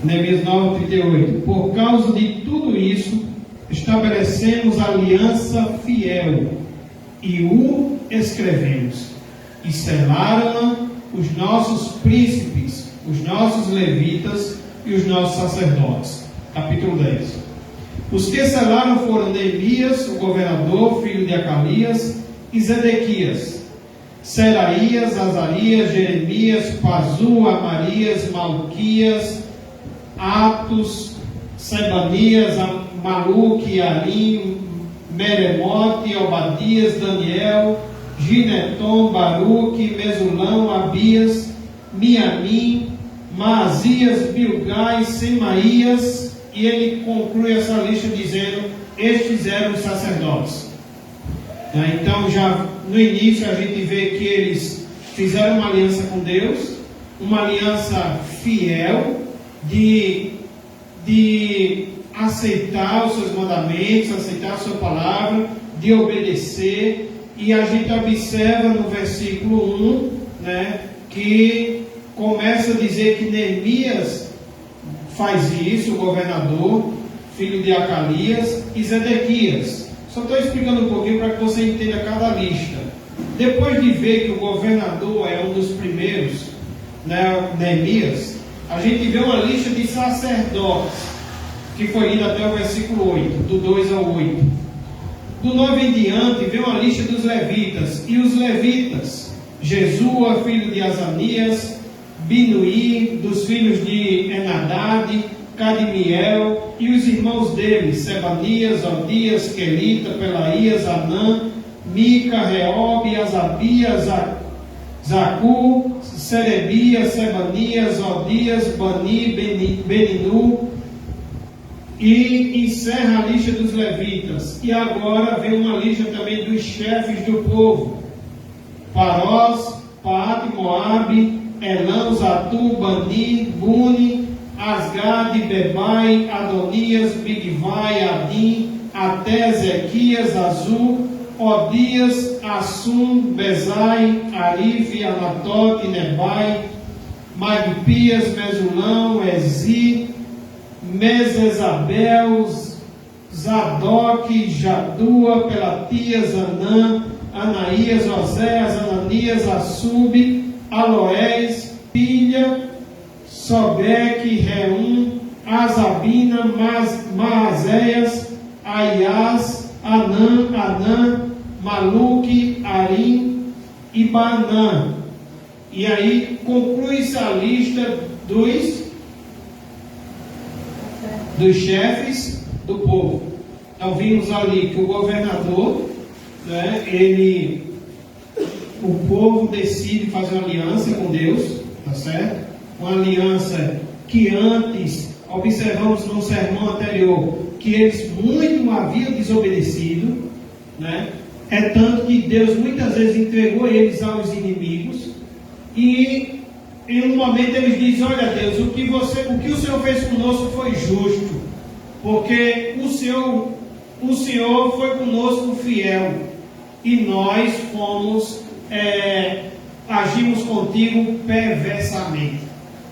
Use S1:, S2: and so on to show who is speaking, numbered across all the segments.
S1: Neemias 9:38. Por causa de tudo isso, estabelecemos aliança fiel e o escrevemos. E selaram os nossos príncipes, os nossos levitas e os nossos sacerdotes. Capítulo 10. Os que selaram foram Neemias, o governador, filho de Acalias, e Zedequias, Seraías, Azarias, Jeremias, Pazu, Amarias, Malquias, Atos, Sebanias, Maluque, Arim, Meremote, Obadias, Daniel, Gineton, Baruque, Mesulão, Abias, Miamim, Maazias, Bilgai, Semaías, e ele conclui essa lista dizendo: estes eram os sacerdotes. Então, já no início, a gente vê que eles fizeram uma aliança com Deus, uma aliança fiel, de aceitar os seus mandamentos, aceitar a sua palavra, de obedecer. E a gente observa no versículo 1, que começa a dizer que Neemias faz isso, o governador, filho de Acalias, e Zedequias. Só estou explicando um pouquinho para que você entenda cada lista. Depois de ver que o governador é um dos primeiros, Neemias, a gente vê uma lista de sacerdotes, que foi lida até o versículo 8, do 2 ao 8. Do 9 em diante, vê uma lista dos levitas. E os levitas: Jesua, filho de Azanias, Binuí, dos filhos de Enadad, Cadmiel, e os irmãos deles: Sebanias, Odias, Quelita, Pelaías, Anã, Mica, Reobe, Azabias, Zacu, Serebias, Sebanias, Odias, Bani, Beninu. E encerra a lista dos levitas. E agora vem uma lista também dos chefes do povo: Parós, Paat, Moabe, Elão, Zatu, Bani, Buni, Asgad, Bebai, Adonias, Bigvai, Adim, até Ezequias, Azul, Odias, Assum, Bezai, Arife, Anatote, Nebai, Magpias, Mesulão, Ezi, Mesesabel, Zadok, Jadua, Pelatias, Anã, Anaías, Oséias, Ananias, Assub, Aloés, Pilha, Sobeque, Reum, Azabina, Maazéias, Aias, Anã, Maluque, Arim e Banã. E aí conclui-se a lista dos chefes do povo. Então vimos ali que o governador, o povo decide fazer uma aliança com Deus, tá certo? Uma aliança que antes, observamos no sermão anterior, que eles muito haviam desobedecido, É tanto que Deus muitas vezes entregou eles aos inimigos, e em um momento eles dizem: olha Deus, o que o Senhor fez conosco foi justo, porque o Senhor foi conosco fiel, e nós agimos contigo perversamente.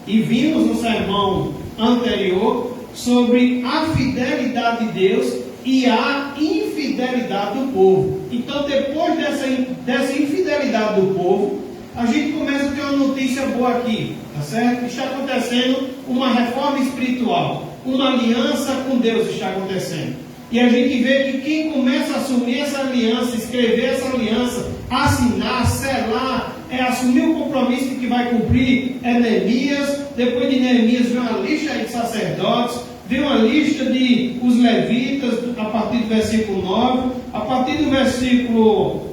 S1: E vimos no sermão anterior sobre a fidelidade de Deus e a infidelidade do povo. Então, depois dessa infidelidade do povo, a gente começa a ter uma notícia boa aqui, tá certo? Está acontecendo uma reforma espiritual, uma aliança com Deus está acontecendo. E a gente vê que quem começa a assumir essa aliança, escrever essa aliança, assinar, selar, assumir o compromisso que vai cumprir, é Neemias. Depois de Neemias vem uma lista de sacerdotes, vem uma lista de os levitas, a partir do versículo 9, a partir do versículo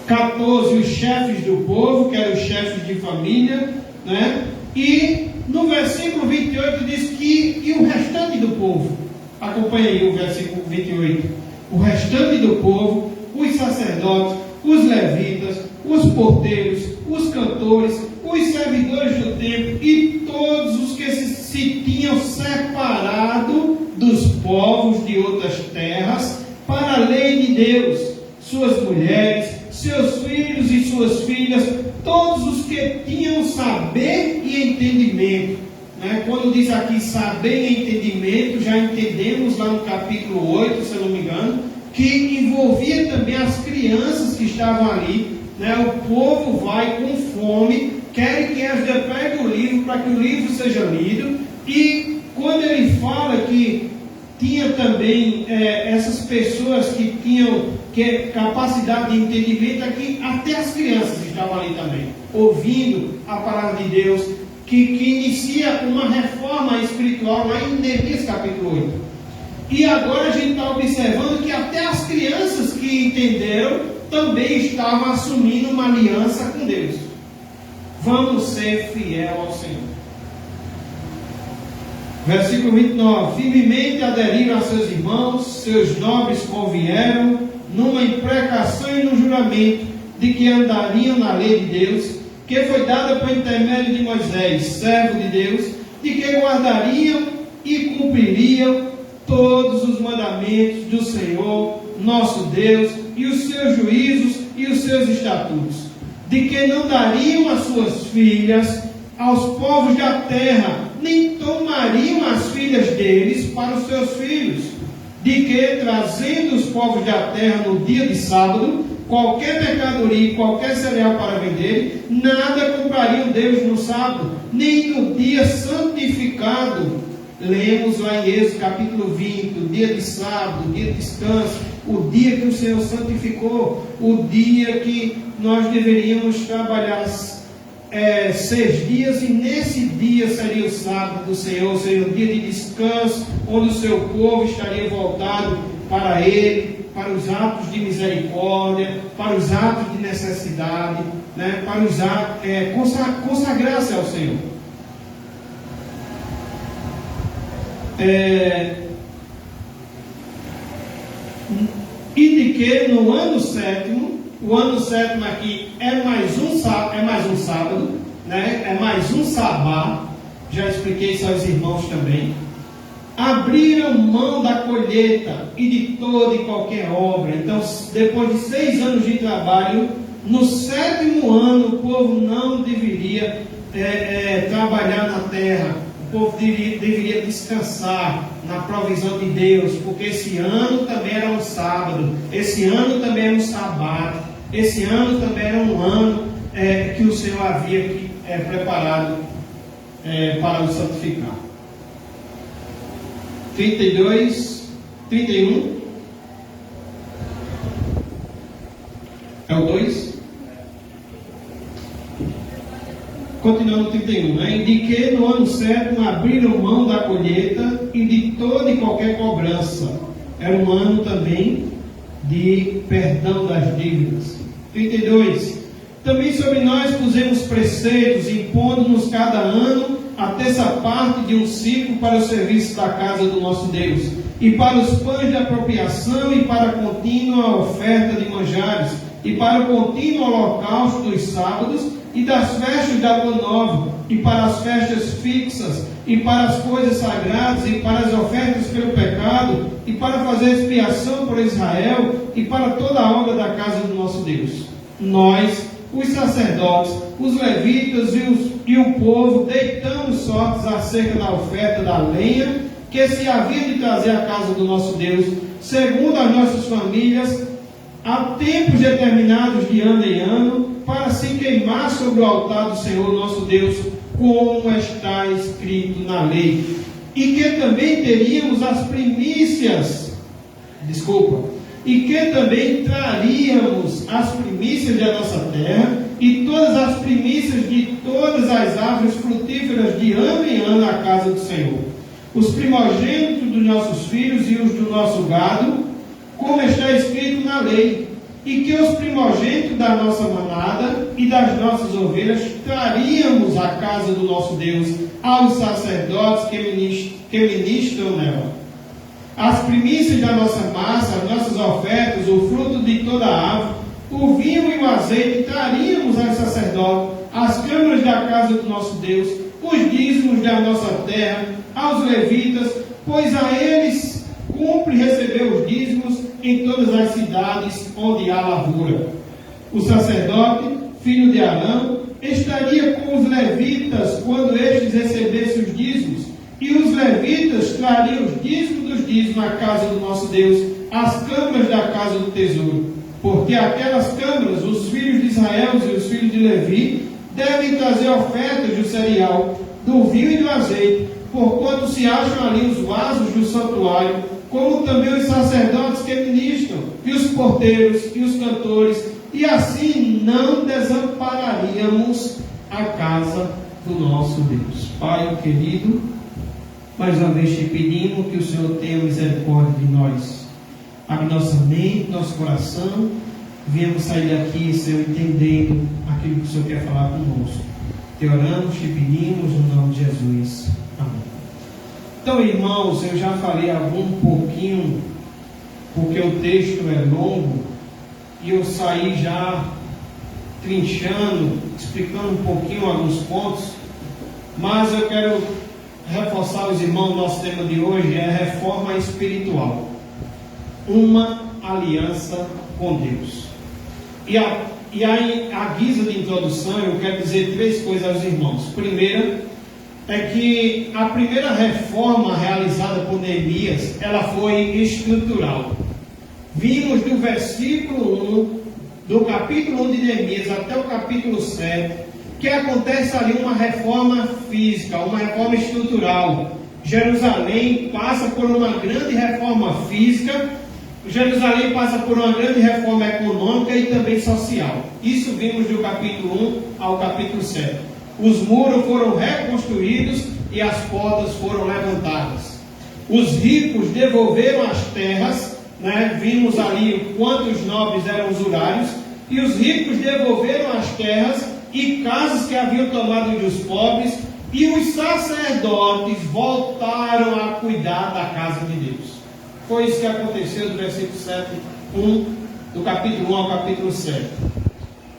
S1: 14, os chefes do povo, que eram os chefes de família, E no versículo 28 diz que e o restante do povo, acompanha aí o versículo 28, o restante do povo, os sacerdotes, os levitas, os porteiros, os cantores, os servidores do templo e todos os que se tinham separado dos povos de outras terras para a lei de Deus, suas mulheres, seus filhos e suas filhas, todos os que tinham saber e entendimento. Quando diz aqui saber e entendimento, já entendemos lá no capítulo 8, se eu não me engano, que envolvia também as crianças que estavam ali. O povo vai com fome, querem que Esdras pegue o livro para que o livro seja lido, e quando ele fala que tinha também essas pessoas que tinham capacidade de entendimento, aqui até as crianças estavam ali também, ouvindo a palavra de Deus, que inicia uma reforma espiritual lá em Neemias capítulo 8. E agora a gente está observando que até as crianças que entenderam também estavam assumindo uma aliança com Deus. Vamos ser fiel ao Senhor. Versículo 29. Firmemente aderiram a seus irmãos, seus nobres convieram numa imprecação e num juramento de que andariam na lei de Deus, que foi dada por intermédio de Moisés, servo de Deus, de que guardariam e cumpririam todos os mandamentos do Senhor, nosso Deus, e os seus juízos e os seus estatutos, de que não dariam as suas filhas aos povos da terra, nem tomariam as filhas deles para os seus filhos, de que, trazendo os povos da terra no dia de sábado, qualquer mercadoria e qualquer cereal para vender, nada comprariam deles no sábado, nem no dia santificado. Lemos lá em Êxodo capítulo 20, o dia de sábado, o dia de descanso, o dia que o Senhor santificou, o dia que nós deveríamos trabalhar 6 dias, e nesse dia seria o sábado do Senhor, seria o dia de descanso, onde o seu povo estaria voltado para Ele, para os atos de misericórdia, para os atos de necessidade, para os atos, consagrar-se ao Senhor. E de que no ano sétimo, o ano sétimo aqui é mais um sábado, é mais um sabá, já expliquei isso aos irmãos também. Abriram mão da colheita e de toda e qualquer obra. Então, depois de 6 anos de trabalho, no 7º ano, o povo não deveria trabalhar na terra. O povo deveria descansar na provisão de Deus, porque esse ano também era um sábado, esse ano também era um sábado, esse ano também era um ano que o Senhor havia preparado para o santificar. 32, 31. É o 2? Continuando 31, de que no ano sétimo abriram mão da colheita e de toda e qualquer cobrança. Era um ano também de perdão das dívidas. 32. Também sobre nós pusemos preceitos, impondo-nos cada ano a terça parte de um ciclo para o serviço da casa do nosso Deus, e para os pães de apropriação, e para a contínua oferta de manjares, e para o contínuo holocausto dos sábados, e das festas da Lua Nova, e para as festas fixas, e para as coisas sagradas, e para as ofertas pelo pecado, e para fazer expiação por Israel, e para toda a obra da casa do nosso Deus. Nós, os sacerdotes, os levitas e o povo, deitamos sortes acerca da oferta da lenha, que se havia de trazer à casa do nosso Deus, segundo as nossas famílias, a tempos determinados de ano em ano, para se queimar sobre o altar do Senhor nosso Deus, como está escrito na lei. E que também teríamos as primícias, e que também traríamos as primícias da nossa terra, e todas as primícias de todas as árvores frutíferas de ano em ano à casa do Senhor. Os primogênitos dos nossos filhos e os do nosso gado, como está escrito na lei, e que os primogênitos da nossa manada e das nossas ovelhas traríamos à casa do nosso Deus, aos sacerdotes que ministram nela. As primícias da nossa massa, as nossas ofertas, o fruto de toda a árvore, o vinho e o azeite traríamos aos sacerdotes, às câmaras da casa do nosso Deus, os dízimos da nossa terra, aos levitas, pois a eles cumpre receber os dízimos em todas as cidades onde há lavoura. O sacerdote, filho de Arão, estaria com os levitas quando estes recebessem os dízimos, e os levitas trariam os dízimos dos dízimos na casa do nosso Deus, as câmaras da casa do tesouro. Porque aquelas câmaras, os filhos de Israel e os filhos de Levi, devem trazer ofertas do cereal, do vinho e do azeite, porquanto se acham ali os vasos do santuário, como também os sacerdotes que ministram, e os porteiros, e os cantores, e assim não desampararíamos a casa do nosso Deus. Pai querido, mais uma vez te pedimos que o Senhor tenha misericórdia de nós. Abre nossa mente, nosso coração, viemos sair daqui, Senhor, entendendo aquilo que o Senhor quer falar conosco. Te oramos, te pedimos no nome de Jesus. Amém. Então, irmãos, eu já falei algum pouquinho, porque o texto é longo, e eu saí já trinchando, explicando um pouquinho alguns pontos, mas eu quero reforçar os irmãos. Nosso tema de hoje é reforma espiritual, uma aliança com Deus. E a guisa de introdução, eu quero dizer 3 coisas aos irmãos. Primeira, é que a primeira reforma realizada por Neemias, ela foi estrutural. Vimos do versículo 1, do capítulo 1 de Neemias até o capítulo 7, que acontece ali uma reforma física, uma reforma estrutural. Jerusalém passa por uma grande reforma física, Jerusalém passa por uma grande reforma econômica e também social. Isso vimos do capítulo 1 ao capítulo 7. Os muros foram reconstruídos e as portas foram levantadas. Os ricos devolveram as terras, vimos ali quantos nobres eram usurários, e os ricos devolveram as terras e casas que haviam tomado dos pobres, e os sacerdotes voltaram a cuidar da casa de Deus. Foi isso que aconteceu do versículo 7, do capítulo 1 ao capítulo 7.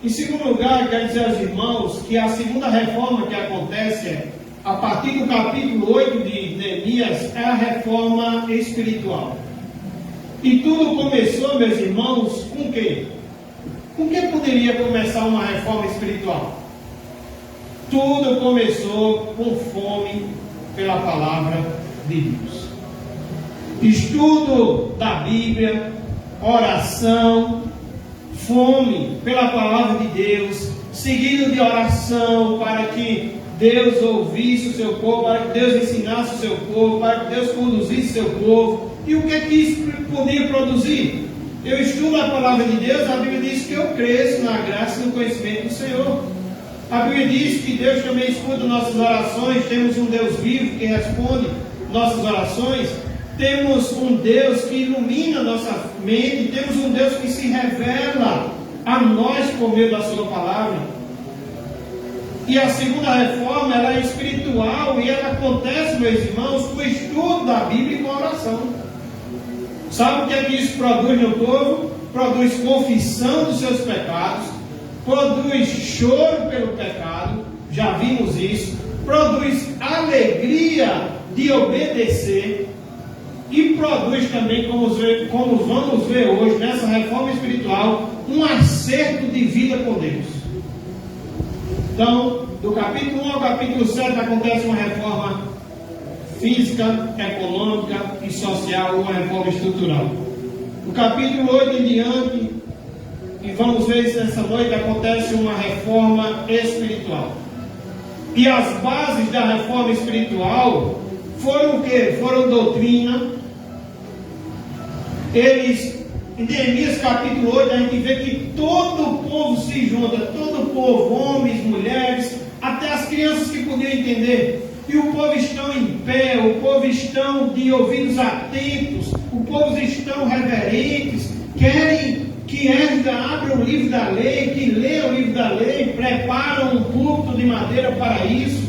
S1: Em segundo lugar, eu quero dizer aos irmãos que a segunda reforma que acontece a partir do capítulo 8 de Neemias é a reforma espiritual. E tudo começou, meus irmãos, com o quê? Com que poderia começar uma reforma espiritual? Tudo começou com fome pela palavra de Deus. Estudo da Bíblia, oração, fome pela palavra de Deus, seguido de oração para que Deus ouvisse o seu povo, para que Deus ensinasse o seu povo, para que Deus conduzisse o seu povo. E o que é que isso podia produzir? Eu estudo a palavra de Deus, a Bíblia diz que eu cresço na graça e no conhecimento do Senhor. A Bíblia diz que Deus também escuta nossas orações, temos um Deus vivo que responde nossas orações, temos um Deus que ilumina nossa mente, temos um Deus que se revela a nós por meio da sua palavra. E a segunda reforma, ela é espiritual e ela acontece, meus irmãos, com o estudo da Bíblia e com a oração. Sabe o que é que isso produz no povo? Produz confissão dos seus pecados, produz choro pelo pecado, já vimos isso, produz alegria de obedecer e produz também, como vamos ver hoje, nessa reforma espiritual, um acerto de vida com Deus. Então, do capítulo 1 ao capítulo 7 acontece uma reforma física, econômica e social, uma reforma estrutural. Do capítulo 8 em diante, e vamos ver se essa noite acontece uma reforma espiritual. E as bases da reforma espiritual foram o quê? Foram doutrina. Em Neemias capítulo 8, a gente vê que todo o povo se junta, todo o povo, homens, mulheres, até as crianças que podiam entender. E o povo estão em pé, o povo estão de ouvidos atentos, o povo estão reverentes, querem que Esdras abra o livro da lei, que leia o livro da lei, preparam um púlpito de madeira para isso.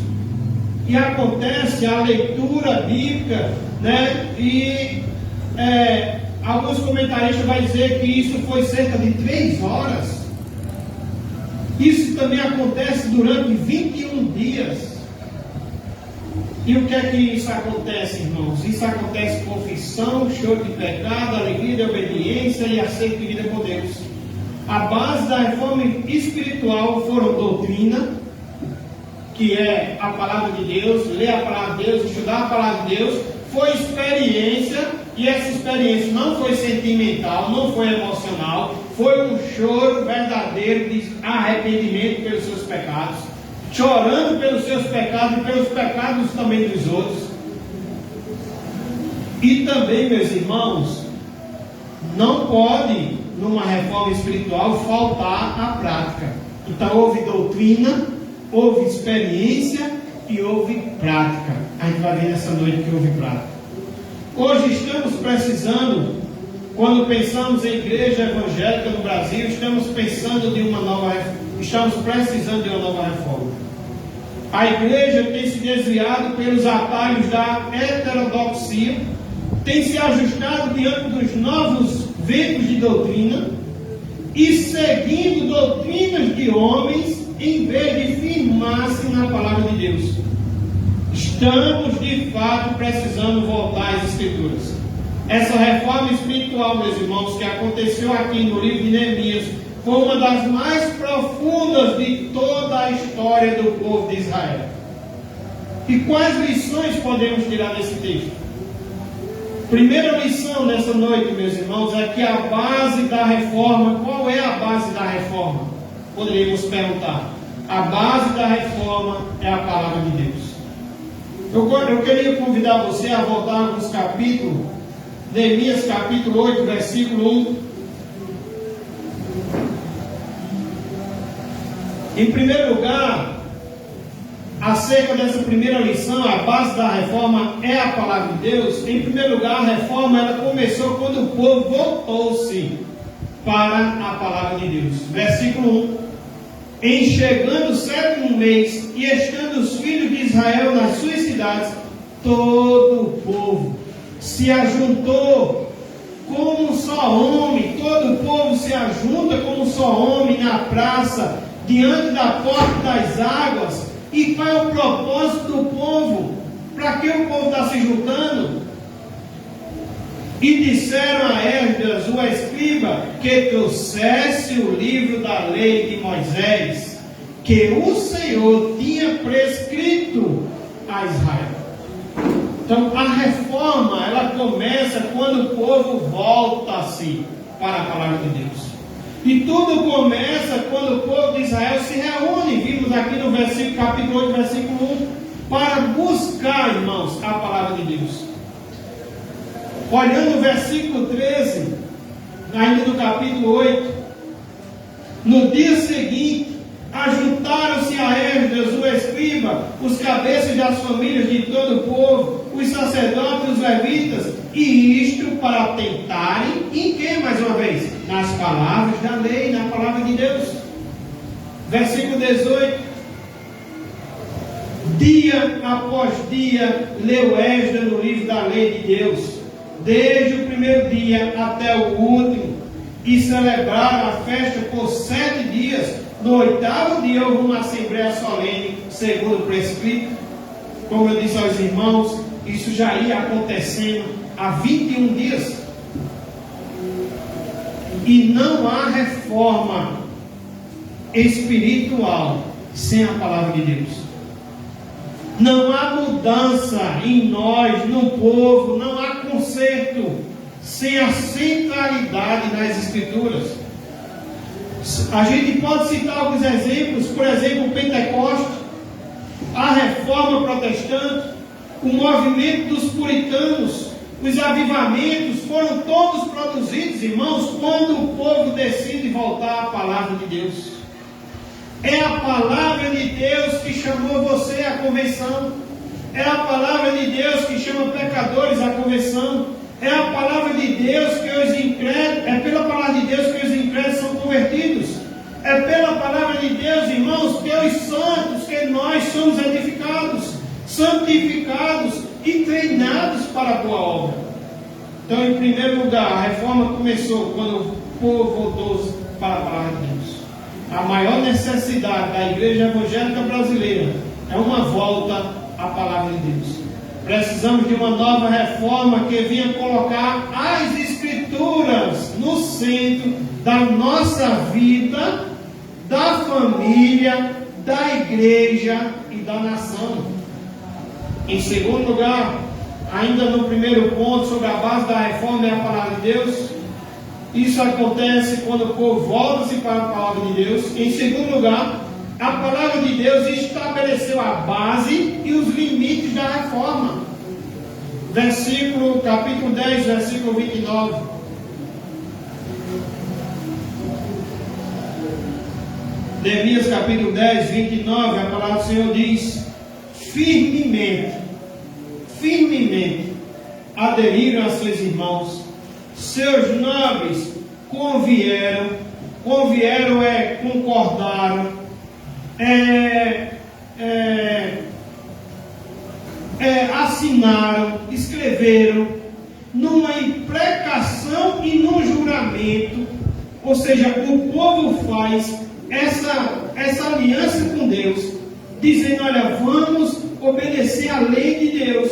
S1: E acontece a leitura bíblica, e alguns comentaristas vão dizer que isso foi cerca de 3 horas. Isso também acontece durante 21 dias. E o que é que isso acontece, irmãos? Isso acontece com confissão, choro de pecado, alegria de obediência e acerto de vida com Deus. A base da reforma espiritual foram doutrina, que é a palavra de Deus, ler a palavra de Deus, estudar a palavra de Deus, foi experiência, e essa experiência não foi sentimental, não foi emocional, foi um choro verdadeiro de arrependimento pelos seus pecados, chorando pelos seus pecados e pelos pecados também dos outros. E também, meus irmãos, não pode, numa reforma espiritual, faltar a prática. Então, houve doutrina, houve experiência e houve prática. A gente vai ver nessa noite que houve prática. Hoje estamos precisando, quando pensamos em igreja evangélica no Brasil, estamos precisando de uma nova reforma. A igreja tem se desviado pelos atalhos da heterodoxia, tem se ajustado diante dos novos ventos de doutrina e seguindo doutrinas de homens em vez de firmar-se na palavra de Deus. Estamos de fato precisando voltar às Escrituras. Essa reforma espiritual, meus irmãos, que aconteceu aqui no livro de Neemias, foi uma das mais profundas de toda a história do povo de Israel. E quais lições podemos tirar desse texto? Primeira lição nessa noite, meus irmãos, é que a base da reforma, qual é a base da reforma? Poderíamos perguntar. A base da reforma é a palavra de Deus. Eu queria convidar você a voltar alguns capítulos, Neemias capítulo 8, versículo 1. Em primeiro lugar, acerca dessa primeira lição, a base da reforma é a palavra de Deus. Em primeiro lugar, a reforma ela começou quando o povo voltou-se para a palavra de Deus. Versículo 1. Em chegando o 7º mês e estando os filhos de Israel nas suas cidades, todo o povo se ajuntou como um só homem. Todo o povo se ajunta como um só homem na praça, diante da porta das águas. E qual é o propósito do povo? Para que o povo está se juntando? E disseram a Esdras, o escriba, que trouxesse o livro da lei de Moisés, que o Senhor tinha prescrito a Israel. Então, a reforma, ela começa quando o povo volta-se para a palavra de Deus. E tudo começa quando o povo de Israel se reúne. Vimos aqui no capítulo 8, versículo 1, para buscar, irmãos, a palavra de Deus. Olhando o versículo 13, ainda do capítulo 8, no dia seguinte, ajuntaram-se a Esdras, o escriba, os cabeças das famílias de todo o povo, os sacerdotes e os levitas, e isto para tentarem, em que mais uma vez? Nas palavras da lei, na palavra de Deus. Versículo 18. Dia após dia, leu Esdras no livro da lei de Deus, desde o primeiro dia até o último, e celebraram a festa por 7 dias. No 8º dia houve uma assembleia solene, segundo o prescrito. Como eu disse aos irmãos, isso já ia acontecendo há 21 dias. E não há reforma espiritual sem a palavra de Deus. Não há mudança em nós, no povo, não há conserto sem a centralidade nas Escrituras. A gente pode citar alguns exemplos, por exemplo, o Pentecoste, a Reforma Protestante, o movimento dos puritanos, os avivamentos, foram todos produzidos, irmãos, quando o povo decide voltar à palavra de Deus. É a palavra de Deus que chamou você à conversão. É a palavra de Deus que chama pecadores à conversão. É a palavra de Deus que os incrédulos, é pela palavra de Deus que os incrédulos são convertidos. É pela palavra de Deus, irmãos, que os santos, que nós somos edificados, santificados e treinados para a boa obra. Então, em primeiro lugar, a reforma começou quando o povo voltou para a palavra de Deus. A maior necessidade da igreja evangélica brasileira é uma volta à palavra de Deus. Precisamos de uma nova reforma que venha colocar as Escrituras no centro da nossa vida, da família, da igreja e da nação. Em segundo lugar, ainda no primeiro ponto, sobre a base da reforma é a palavra de Deus. Isso acontece quando o povo volta-se para a palavra de Deus. Em segundo lugar, a palavra de Deus estabeleceu a base e os limites da reforma. Capítulo 10, versículo 29. Neemias capítulo 10, 29, a palavra do Senhor diz: firmemente aderiram a seus irmãos, seus nobres concordaram, assinaram, escreveram numa imprecação e num juramento. Ou seja, o povo faz essa aliança com Deus, dizendo: olha, vamos obedecer a lei de Deus,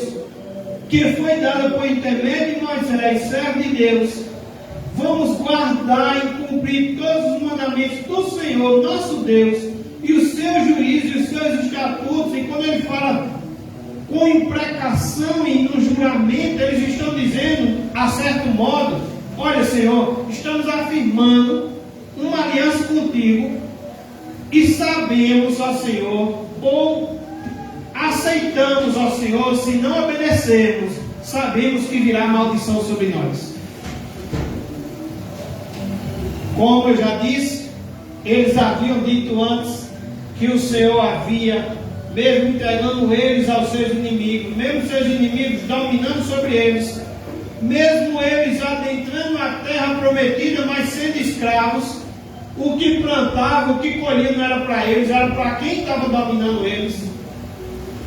S1: que foi dada por intermédio de Moisés, servo de Deus. Vamos guardar e cumprir todos os mandamentos do Senhor, nosso Deus, e os seus juízos, e os seus estatutos. E quando ele fala com imprecação e no juramento, eles estão dizendo, a certo modo: olha, Senhor, estamos afirmando uma aliança contigo, e sabemos, ó Senhor, ou aceitamos, ó Senhor, se não obedecermos, sabemos que virá maldição sobre nós. Como eu já disse, eles haviam dito antes que o Senhor havia, mesmo entregando eles aos seus inimigos, mesmo seus inimigos dominando sobre eles, mesmo eles adentrando a terra prometida, mas sendo escravos, o que plantavam, o que colhiam não era para eles, era para quem estava dominando eles.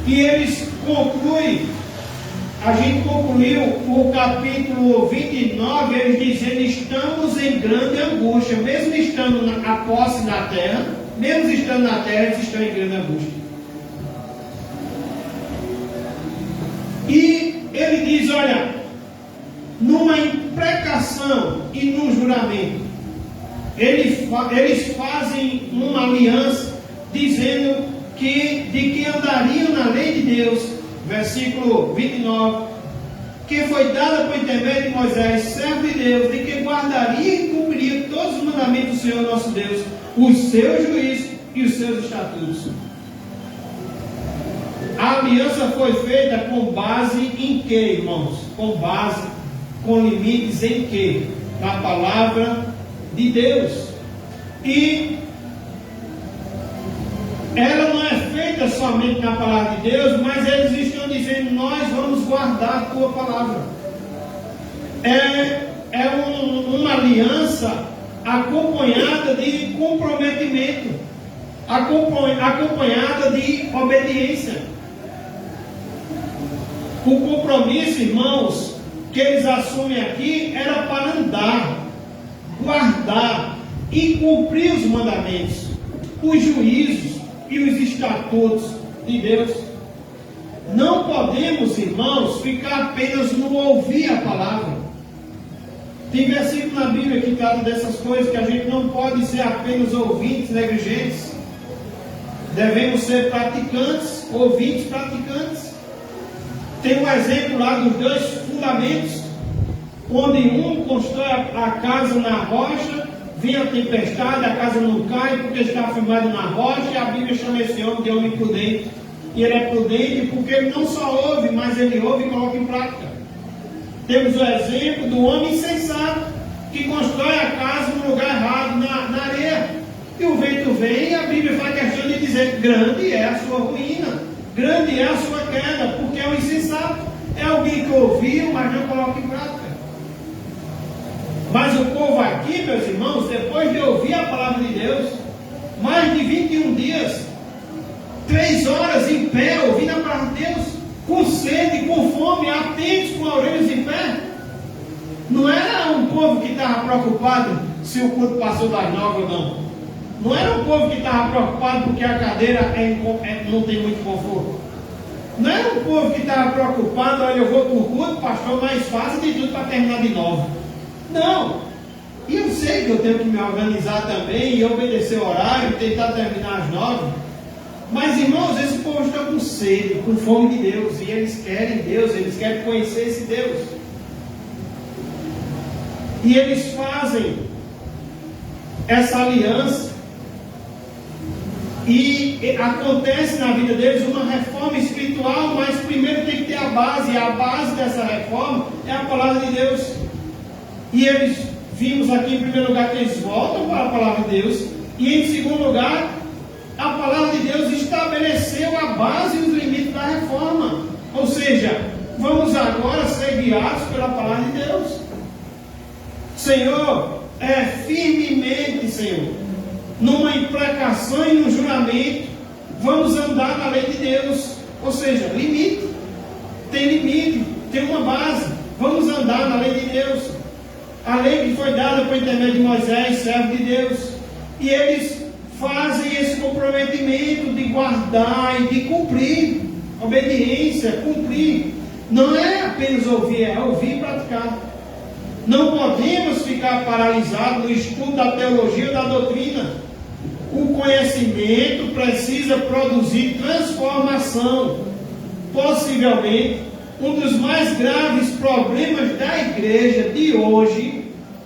S1: E eles concluem, a gente concluiu o capítulo 29, eles dizendo: estamos em grande angústia, mesmo estando a posse na terra, mesmo estando na terra, eles estão em grande angústia. E ele diz: olha, numa imprecação e num juramento, eles fazem uma aliança, dizendo de que andariam na lei de Deus, versículo 29, que foi dada por intermédio de Moisés, servo de Deus, de que guardaria e cumpriria todos os mandamentos do Senhor nosso Deus, os seus juízos e os seus estatutos. A aliança foi feita com base em que, irmãos? Com limites em que? Na palavra de Deus. E ela não é feita somente na palavra de Deus, mas eles estão dizendo: nós vamos guardar a tua palavra. É uma aliança acompanhada de comprometimento, acompanhada de obediência. O compromisso, irmãos, que eles assumem aqui era para andar, guardar e cumprir os mandamentos, os juízos e os estatutos de Deus. Não podemos, irmãos, ficar apenas no ouvir a palavra. Tem versículo na Bíblia que trata dessas coisas, que a gente não pode ser apenas ouvintes negligentes. Devemos ser praticantes, ouvintes praticantes. Tem um exemplo lá dos dois fundamentos, onde um constrói a casa na rocha, vem a tempestade, a casa não cai porque está firmado na rocha, e a Bíblia chama esse homem de homem prudente. E ele é prudente porque ele não só ouve, mas ele ouve e coloca em prática. Temos o exemplo do homem insensato, que constrói a casa no lugar errado, na areia. E o vento vem, e a Bíblia faz questão de dizer: grande é a sua ruína, grande é a sua queda, porque é um insensato. É alguém que ouviu, mas não coloca em prática. Mas o povo aqui, meus irmãos, depois de ouvir a palavra de Deus, mais de 21 dias, 3 horas em pé, ouvindo a palavra de Deus, com sede, com fome, atentos, com orelhas em pé. Não era um povo que estava preocupado se o culto passou das 9 ou não. Não era um povo que estava preocupado porque a cadeira não tem muito conforto. Não era um povo que estava preocupado: olha, eu vou para o culto, pastor, mais fácil de tudo para terminar de 9. Não. E eu sei que eu tenho que me organizar também e obedecer o horário, tentar terminar às 9. Mas, irmãos, esse povo está com sede, com fome de Deus, e eles querem Deus, eles querem conhecer esse Deus. E eles fazem essa aliança, e acontece na vida deles uma reforma espiritual, mas primeiro tem que ter a base, e a base dessa reforma é a palavra de Deus. E eles, vimos aqui em primeiro lugar que eles voltam para a palavra de Deus, e em segundo lugar, a palavra de Deus estabeleceu a base e os limites da reforma. Ou seja, vamos agora ser guiados pela palavra de Deus. Senhor, firmemente, Senhor, numa imprecação e num juramento, vamos andar na lei de Deus. Ou seja, limite, tem uma base. Vamos andar na lei de Deus. A lei que foi dada por intermédio de Moisés, servo de Deus. E eles fazem esse comprometimento de guardar e de cumprir. Obediência, cumprir. Não é apenas ouvir, é ouvir e praticar. Não podemos ficar paralisados no estudo da teologia ou da doutrina. O conhecimento precisa produzir transformação. Possivelmente, um dos mais graves problemas da igreja de hoje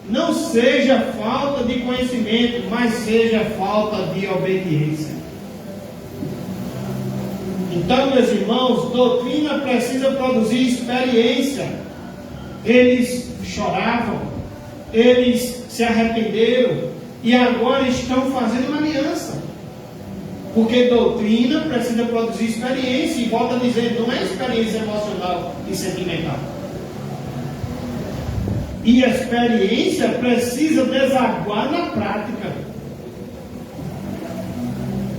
S1: não seja falta de conhecimento, mas seja falta de obediência. Então, meus irmãos, doutrina precisa produzir experiência. Eles choravam, eles se arrependeram e agora estão fazendo uma aliança. Porque doutrina precisa produzir experiência, e volta a dizer, não é experiência emocional e sentimental. E a experiência precisa desaguar na prática.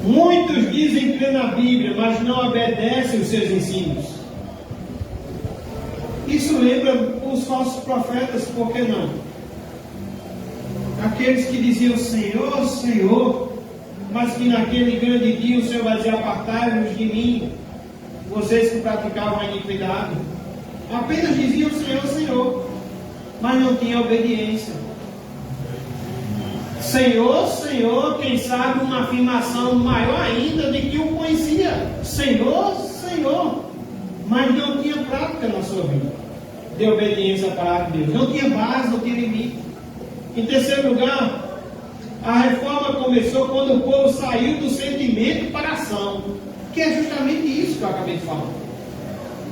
S1: Muitos dizem crer na Bíblia, mas não obedecem os seus ensinos. Isso lembra os falsos profetas, por que não? Aqueles que diziam Senhor, Senhor, mas que naquele grande dia o Senhor vai dizer, apartai-vos de mim, vocês que praticavam a iniquidade. Apenas diziam Senhor, Senhor, mas não tinha obediência. Senhor, Senhor, quem sabe uma afirmação maior ainda de que o conhecia. Senhor, Senhor, mas não tinha prática na sua vida de obediência à palavra de Deus. Não tinha base, não tinha limite. Em terceiro lugar, a reforma começou quando o povo saiu do sentimento para a ação, que é justamente isso que eu acabei de falar.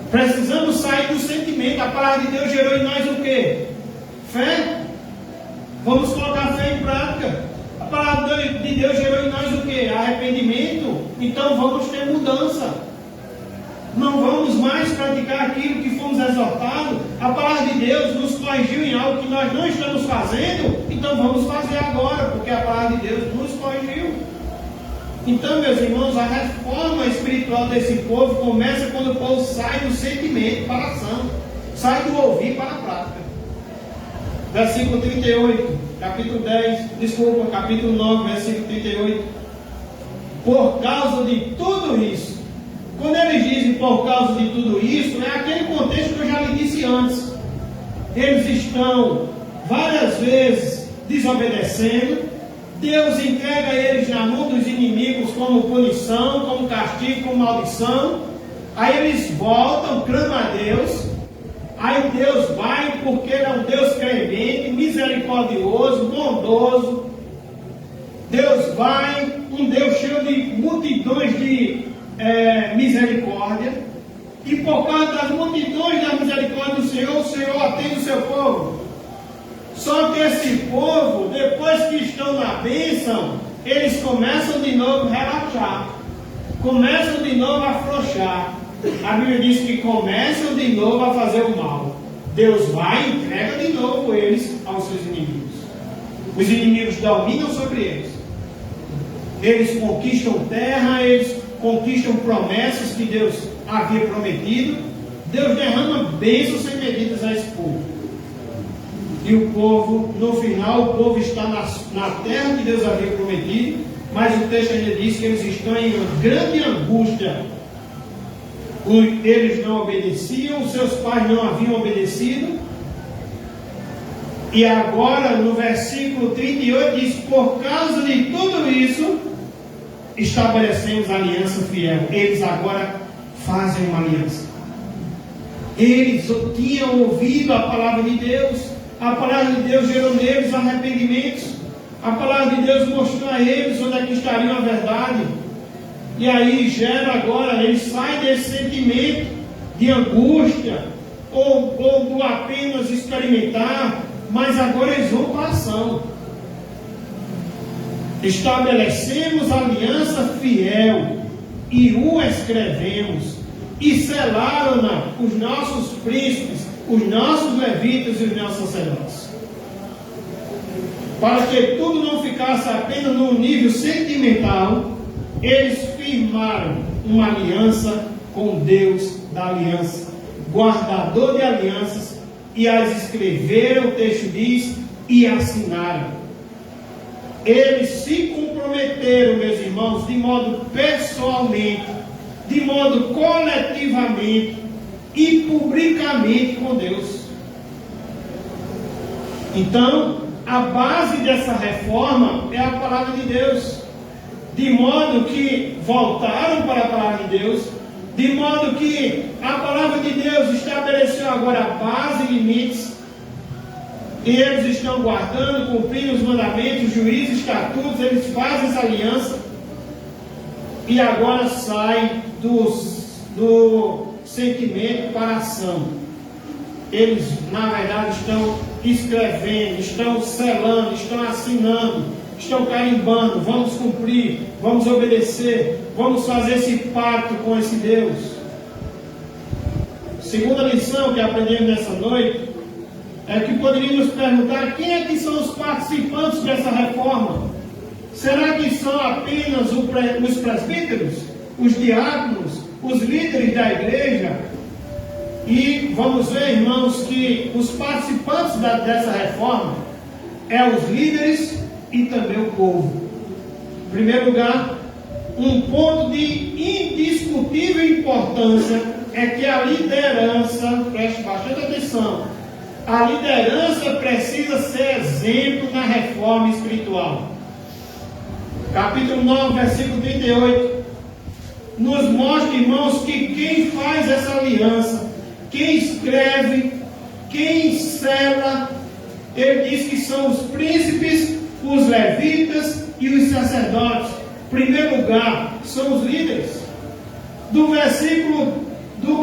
S1: Precisamos sair do sentimento. A palavra de Deus gerou em nós o quê? Fé. Vamos colocar fé em prática. A palavra de Deus gerou em nós o quê? Arrependimento. Então vamos ter mudança. Não vamos mais praticar aquilo que fomos exortados. A palavra de Deus nos corrigiu em algo que nós não estamos fazendo, então vamos fazer agora, porque a palavra de Deus nos corrigiu. Então, meus irmãos, a reforma espiritual desse povo começa quando o povo sai do sentimento para a ação, sai do ouvir para a prática. Versículo 38, capítulo 9, versículo 38. Por causa de tudo isso, quando eles dizem por causa de tudo isso, é aquele contexto que eu já lhe disse antes. Eles estão várias vezes desobedecendo. Deus entrega eles na mão dos inimigos como punição, como castigo, como maldição. Aí eles voltam, clamam a Deus. Aí Deus vai, porque Ele é um Deus clemente, misericordioso, bondoso. Deus vai, um Deus cheio de multidões de misericórdia, e por causa das multidões da misericórdia do Senhor, o Senhor atende o seu povo. Só que esse povo, depois que estão na bênção, eles começam de novo a relaxar, começam de novo a afrouxar. A Bíblia diz que começam de novo a fazer o mal. Deus vai e entrega de novo eles aos seus inimigos. Os inimigos dominam sobre eles. Eles conquistam terra, eles conquistam promessas que Deus havia prometido. Deus derrama bênçãos sem medidas a esse povo. E o povo, no final, o povo está na terra que Deus havia prometido, mas o texto ainda diz que eles estão em uma grande angústia. Eles não obedeciam, seus pais não haviam obedecido. E agora, no versículo 38, diz: por causa de tudo isso, estabelecemos aliança fiel. Eles agora fazem uma aliança. Eles tinham ouvido a palavra de Deus. A palavra de Deus gerou neles arrependimentos. A palavra de Deus mostrou a eles onde é que estaria a verdade. E aí gera agora, eles saem desse sentimento de angústia, ou do apenas experimentar, mas agora eles vão para a ação. Estabelecemos aliança fiel e o escrevemos, e selaram-na os nossos príncipes, os nossos levitas e os nossos sacerdotes, para que tudo não ficasse apenas no nível sentimental. Eles firmaram uma aliança com Deus da aliança, guardador de alianças, e as escreveram, o texto diz, e assinaram. Eles se comprometeram, meus irmãos, de modo pessoalmente, de modo coletivamente e publicamente com Deus. Então, a base dessa reforma é a palavra de Deus, de modo que voltaram para a palavra de Deus, de modo que a palavra de Deus estabeleceu agora a base e limites, e eles estão guardando, cumprindo os mandamentos, juízos, estatutos, eles fazem essa aliança, e agora saem do sentimento para a ação. Eles, na verdade, estão escrevendo, estão selando, estão assinando, estão carimbando. Vamos cumprir, vamos obedecer, vamos fazer esse pacto com esse Deus. Segunda lição que aprendemos nessa noite é que poderíamos perguntar: quem é que são os participantes dessa reforma? Será que são apenas os presbíteros, os diáconos, os líderes da igreja? E vamos ver, irmãos, que os participantes dessa reforma são os líderes e também o povo. Em primeiro lugar, um ponto de indiscutível importância é que a liderança, preste bastante atenção, a liderança precisa ser exemplo na reforma espiritual. Capítulo 9, versículo 38, nos mostra, irmãos, que quem faz essa aliança, quem escreve, quem sela, ele diz que são os príncipes, os levitas e os sacerdotes. Em primeiro lugar, são os líderes. Do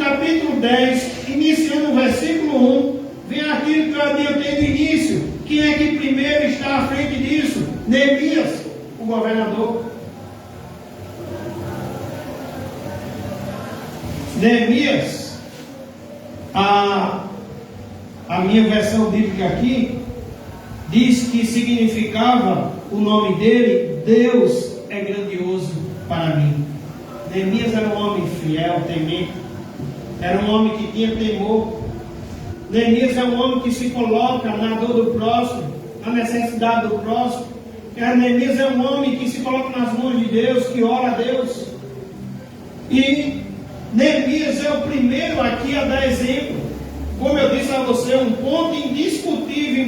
S1: capítulo 10, iniciando o versículo 1, vem aquilo que eu adiantei no início. Quem é que primeiro está à frente disso? Neemias, o governador. Neemias, a minha versão bíblica aqui diz que significava o nome dele: Deus é grandioso para mim. Neemias era um homem fiel, temente, era um homem que tinha temor. Neemias é um homem que se coloca na dor do próximo, na necessidade do próximo. Neemias é um homem que se coloca nas mãos de Deus, que ora a Deus. E Neemias é o primeiro aqui a dar exemplo. Como eu disse a você, um ponto indiscutível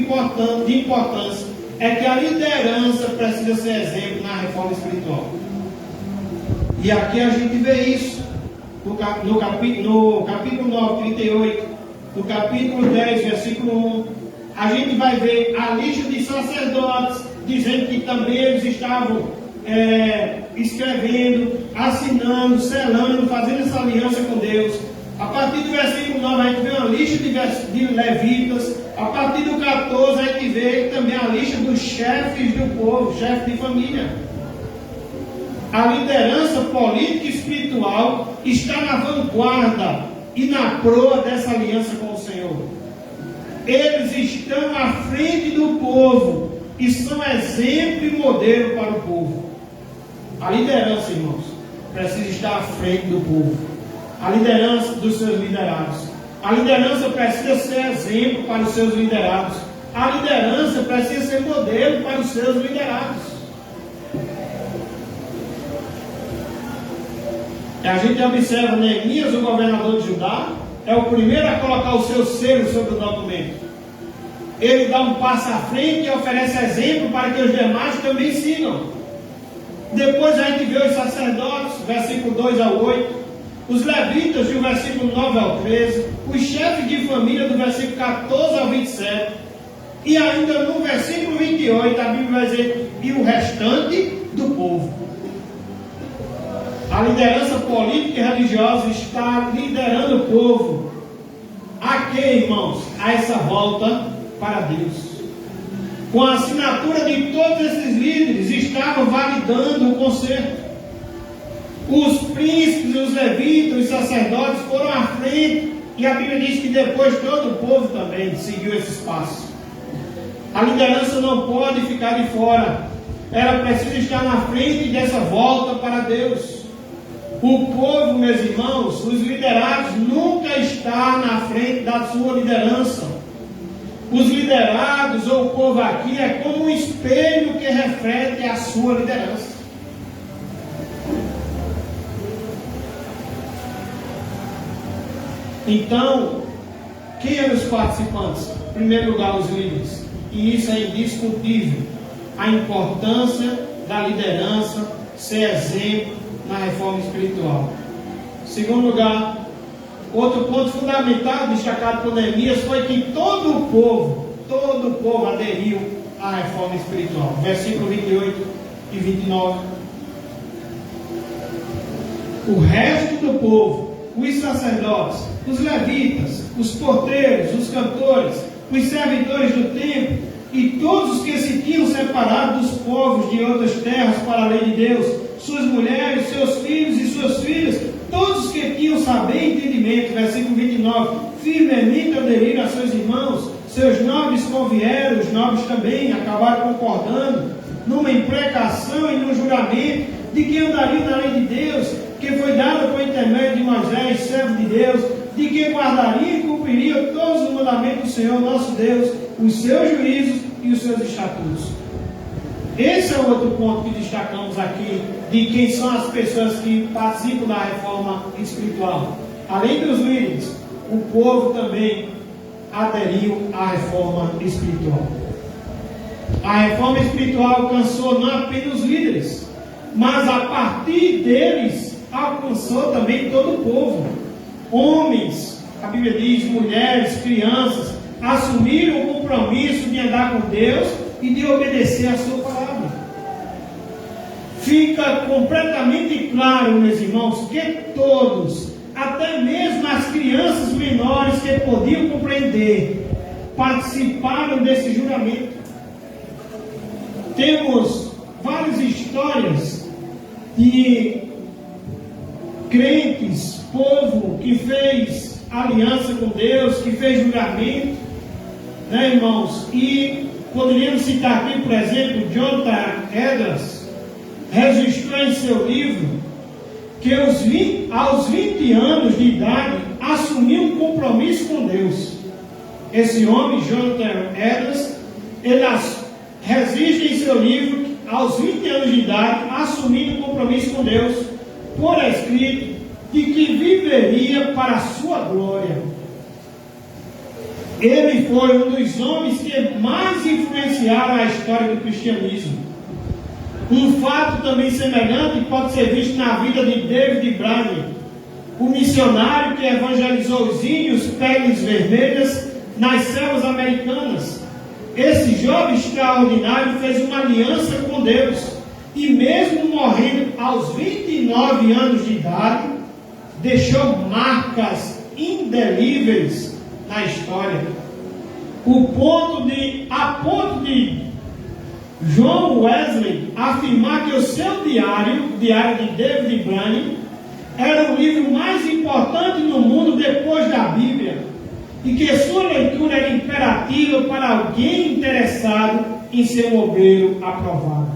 S1: de importância é que a liderança precisa ser exemplo na reforma espiritual. E aqui a gente vê isso no capítulo 9, 38, no capítulo 10, versículo 1. A gente vai ver a lista de sacerdotes, dizendo que também eles estavam escrevendo, assinando, selando, fazendo essa aliança com Deus. A partir do versículo 9 a gente vê uma lista de levitas. A partir do 14 a gente vê também a lista dos chefes do povo, chefes de família. A liderança política e espiritual está na vanguarda e na proa dessa aliança com o Senhor. Eles estão à frente do povo e são exemplo e modelo para o povo. A liderança, irmãos, precisa estar à frente do povo. A liderança dos seus liderados. A liderança precisa ser exemplo para os seus liderados. A liderança precisa ser modelo para os seus liderados. E a gente observa Neemias, o governador de Judá, é o primeiro a colocar o seu selo sobre o documento. Ele dá um passo à frente e oferece exemplo para que os demais também sigam. Depois a gente vê os sacerdotes, versículo 2 ao 8, os levitas, do versículo 9 ao 13, os chefes de família, do versículo 14 ao 27, e ainda no versículo 28, a Bíblia vai dizer, e o restante do povo. A liderança política e religiosa está liderando o povo. A que, irmãos? A essa volta para Deus. Com a assinatura de todos esses líderes, estavam validando o concerto. Os príncipes, os levitas, os sacerdotes foram à frente, e a Bíblia diz que depois todo o povo também seguiu esses passos. A liderança não pode ficar de fora. Ela precisa estar na frente dessa volta para Deus. O povo, meus irmãos, os liderados, nunca está na frente da sua liderança. Os liderados ou o povo aqui é como um espelho que reflete a sua liderança. Então, quem eram os participantes? Em primeiro lugar, os líderes. E isso é indiscutível. A importância da liderança ser exemplo na reforma espiritual. Em segundo lugar, outro ponto fundamental destacado por Neemias foi que todo o povo aderiu à reforma espiritual. Versículo 28 e 29. O resto do povo, os sacerdotes, os levitas, os porteiros, os cantores, os servidores do templo e todos os que se tinham separado dos povos de outras terras para a lei de Deus, suas mulheres, seus filhos e suas filhas, todos os que tinham saber e entendimento, versículo 29, firmemente aderiram a seus irmãos, seus nobres convieram, os nobres também acabaram concordando numa imprecação e num juramento de que andariam na lei de Deus, que foi dada por intermédio de Moisés, servo de Deus, de que guardaria e cumpriria todos os mandamentos do Senhor nosso Deus, os seus juízos e os seus estatutos. Esse é o outro ponto que destacamos aqui, de quem são as pessoas que participam da reforma espiritual. Além dos líderes, o povo também aderiu à reforma espiritual. A reforma espiritual alcançou não apenas os líderes, mas a partir deles alcançou também todo o povo. Homens, a Bíblia diz, mulheres, crianças, assumiram o compromisso de andar com Deus e de obedecer a sua palavra. Fica completamente claro, meus irmãos, que todos, até mesmo as crianças menores que podiam compreender, participaram desse juramento. Temos várias histórias de crentes, povo que fez aliança com Deus, que fez juramento, né, irmãos? E poderíamos citar aqui, por exemplo, Jonathan Edwards registrou em seu livro que aos 20 anos de idade assumiu um compromisso com Deus. Esse homem, Jonathan Edwards, ele registra em seu livro que aos 20 anos de idade assumiu um compromisso com Deus, por escrito, de que viveria para a sua glória. Ele foi um dos homens que mais influenciaram a história do cristianismo. Um fato também semelhante pode ser visto na vida de David Brainerd, o missionário que evangelizou os índios peles vermelhas nas selvas americanas. Esse jovem extraordinário fez uma aliança com Deus e, mesmo morrendo aos 29 anos de idade, deixou marcas indelíveis na história. A ponto de John Wesley afirmar que o seu diário de David Brainerd, era o livro mais importante no mundo depois da Bíblia, e que sua leitura era imperativa para alguém interessado em ser um obreiro aprovado.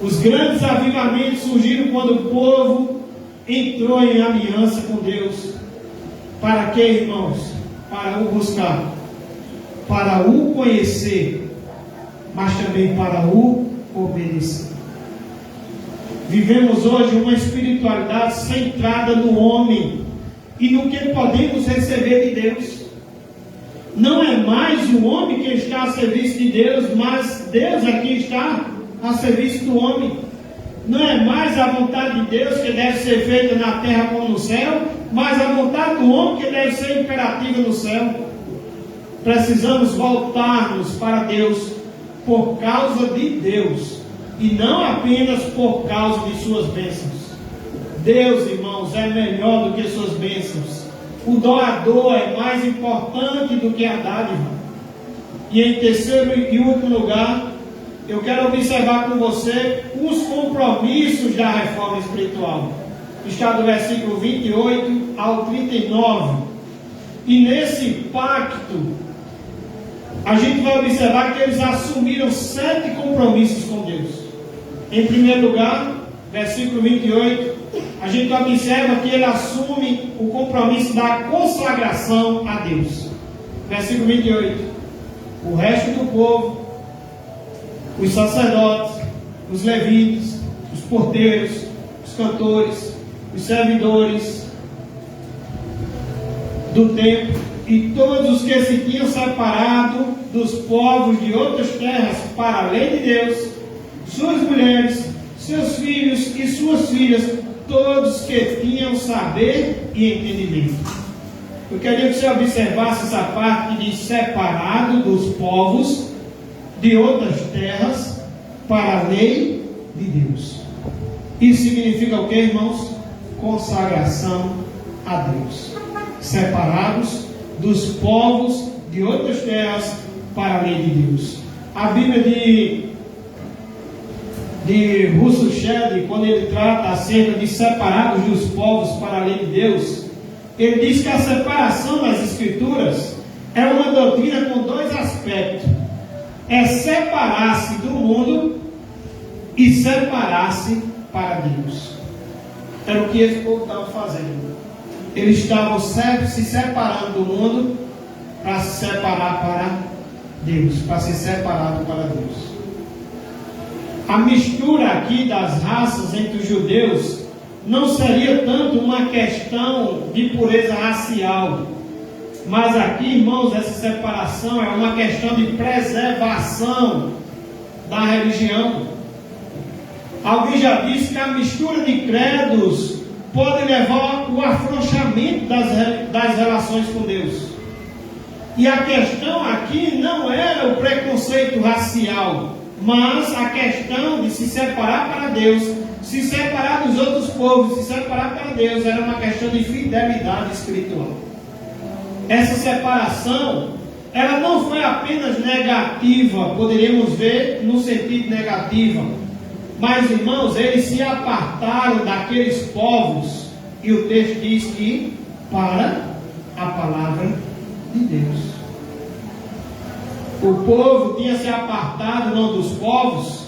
S1: Os grandes avivamentos surgiram quando o povo entrou em aliança com Deus. Para quê, irmãos? Para o buscar, para o conhecer, mas também para o obedecer. Vivemos hoje uma espiritualidade centrada no homem e no que podemos receber de Deus. Não é mais o homem que está a serviço de Deus, mas Deus aqui está a serviço do homem. não é mais a vontade de Deus que deve ser feita na terra como no céu, mas a vontade do homem que deve ser imperativa no céu. Precisamos voltar-nos para Deus por causa de Deus e não apenas por causa de suas bênçãos. Deus, irmãos, é melhor do que suas bênçãos. O doador é mais importante do que a dádiva. E em terceiro e último lugar, eu quero observar com você os compromissos da reforma espiritual. Está do versículo 28 ao 39. E nesse pacto, a gente vai observar que eles assumiram 7 compromissos com Deus. Em primeiro lugar, versículo 28, a gente observa que ele assume o compromisso da consagração a Deus. Versículo 28. O resto do povo, os sacerdotes, os levitas, os porteiros, os cantores, os servidores do templo e todos os que se tinham separado dos povos de outras terras para a lei de Deus, suas mulheres, seus filhos e suas filhas, todos que tinham saber e entendimento. Eu queria que você observasse essa parte de separado dos povos de outras terras para a lei de Deus. Isso significa o que, irmãos? Consagração a Deus. Separados dos povos de outras terras para a lei de Deus. A Bíblia de Russell Shedd, quando ele trata acerca de separados dos povos para a lei de Deus, ele diz que a separação das Escrituras é uma doutrina com 2 aspectos. É separar-se do mundo e separar-se para Deus. Era o que esse povo estava fazendo. Eles estavam se separando do mundo para se separar para Deus, para ser separado para Deus. A mistura aqui das raças entre os judeus não seria tanto uma questão de pureza racial, mas aqui, irmãos, essa separação é uma questão de preservação da religião. Alguém já disse que a mistura de credos pode levar ao afrouxamento das relações com Deus. E a questão aqui não era o preconceito racial, mas a questão de se separar para Deus, se separar dos outros povos, se separar para Deus, era uma questão de fidelidade espiritual. Essa separação, ela não foi apenas negativa, poderíamos ver no sentido negativo, mas, irmãos, eles se apartaram daqueles povos, e o texto diz que para a palavra de Deus. O povo tinha se apartado não dos povos,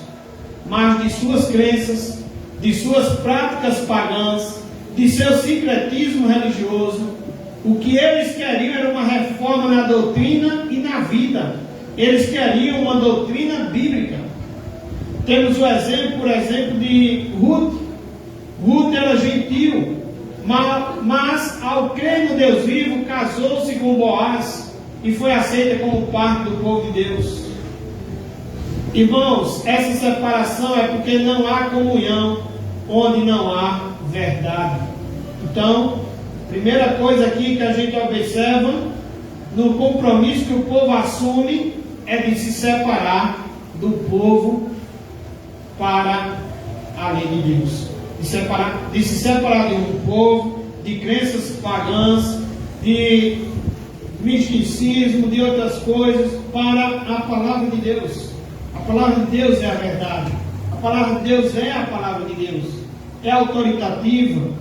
S1: mas de suas crenças, de suas práticas pagãs, de seu sincretismo religioso. O que eles queriam era uma reforma na doutrina e na vida. Eles queriam uma doutrina bíblica. Temos o exemplo, por exemplo, de Ruth. Ruth era gentil, mas ao crer no Deus vivo, casou-se com Boaz e foi aceita como parte do povo de Deus. Irmãos, essa separação é porque não há comunhão onde não há verdade. Então, primeira coisa aqui que a gente observa no compromisso que o povo assume é de se separar do povo para a lei de Deus. De se separar de um povo, de crenças pagãs, de misticismo, de outras coisas, para a palavra de Deus. A palavra de Deus é a verdade. A palavra de Deus é a palavra de Deus. É autoritativa.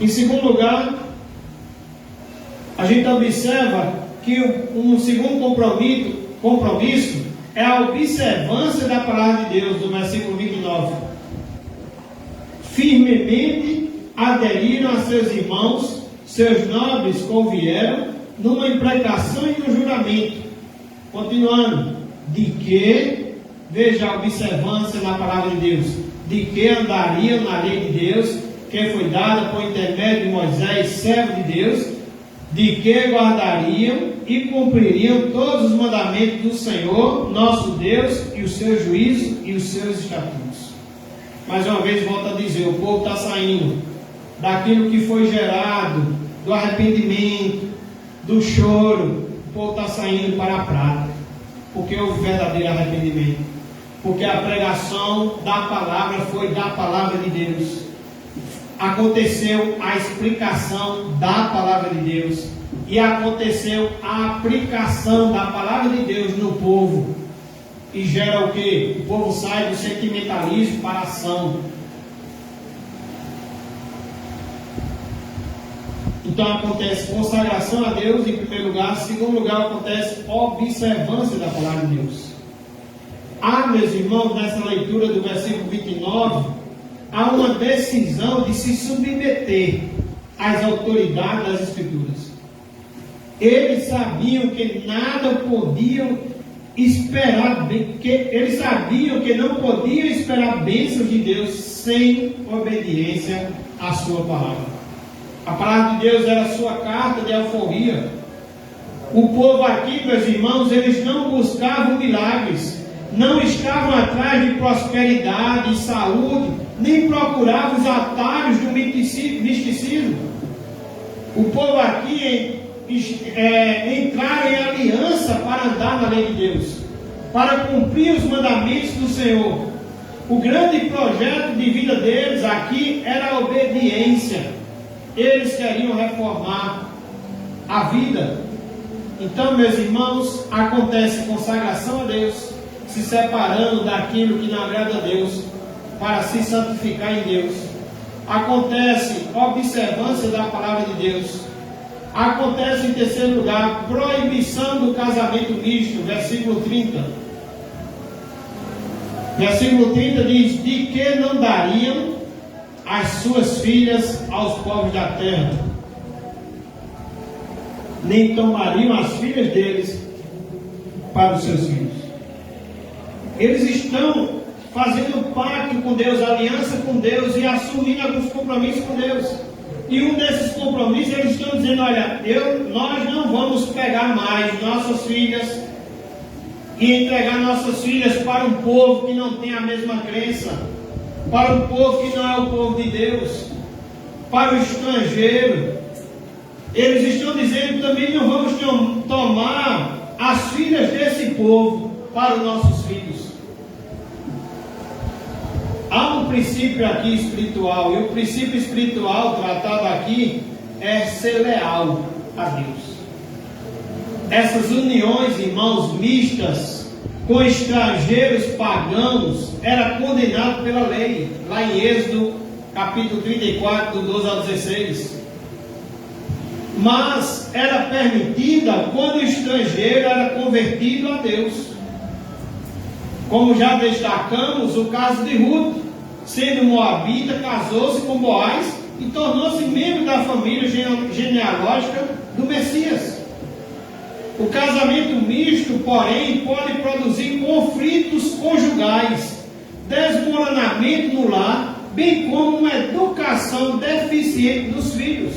S1: Em segundo lugar, a gente observa que um segundo compromisso é a observância da palavra de Deus, do versículo 29. Firmemente aderiram a seus irmãos, seus nobres convieram numa imprecação e no juramento. Continuando, de que, veja a observância na palavra de Deus, de que andariam na lei de Deus, que foi dada por intermédio de Moisés, servo de Deus, de que guardariam e cumpririam todos os mandamentos do Senhor, nosso Deus, e os seus juízos e os seus estatutos. mais uma vez volto a dizer, o povo está saindo daquilo que foi gerado, do arrependimento, do choro. O povo está saindo para a prática, porque houve verdadeiro arrependimento, porque a pregação da palavra foi da palavra de Deus. Aconteceu a explicação da palavra de Deus, e aconteceu a aplicação da palavra de Deus no povo, e gera o que? O povo sai do sentimentalismo para a ação. Então acontece consagração a Deus em primeiro lugar. Em segundo lugar, acontece observância da palavra de Deus. Há, meus irmãos, nessa leitura do versículo 29, há uma decisão de se submeter às autoridades das Escrituras. Eles sabiam que nada podiam esperar, eles sabiam que não podiam esperar bênçãos de Deus sem obediência à sua palavra. A palavra de Deus era a sua carta de alforria. O povo aqui, meus irmãos, eles não buscavam milagres, não estavam atrás de prosperidade e saúde, nem procuravam os atalhos do misticismo. O povo aqui entraram em aliança para andar na lei de Deus, para cumprir os mandamentos do Senhor. O grande projeto de vida deles aqui era a obediência. Eles queriam reformar a vida. Então, meus irmãos, acontece consagração a Deus, se separando daquilo que não agrada a Deus, para se santificar em Deus. Acontece observância da palavra de Deus. Acontece, em terceiro lugar, proibição do casamento misto, versículo 30. Versículo 30 diz: de que não dariam as suas filhas aos povos da terra, nem tomariam as filhas deles para os seus filhos. Eles estão fazendo pacto com Deus, aliança com Deus, e assumindo alguns compromissos com Deus. E um desses compromissos, eles estão dizendo: olha, nós não vamos pegar mais nossas filhas e entregar nossas filhas para um povo que não tem a mesma crença, para um povo que não é o povo de Deus, para o estrangeiro. Eles estão dizendo que também não vamos tomar as filhas desse povo para os nossos filhos. Há um princípio aqui espiritual, e o princípio espiritual tratado aqui é ser leal a Deus. Essas uniões, irmãos, mistas com estrangeiros pagãos era condenado pela lei, lá em Êxodo capítulo 34, do 12 ao 16. Mas era permitida quando o estrangeiro era convertido a Deus. Como já destacamos, o caso de Ruth, sendo moabita, casou-se com Boaz e tornou-se membro da família genealógica do Messias. O casamento misto, porém, pode produzir conflitos conjugais, desmoronamento no lar, bem como uma educação deficiente dos filhos.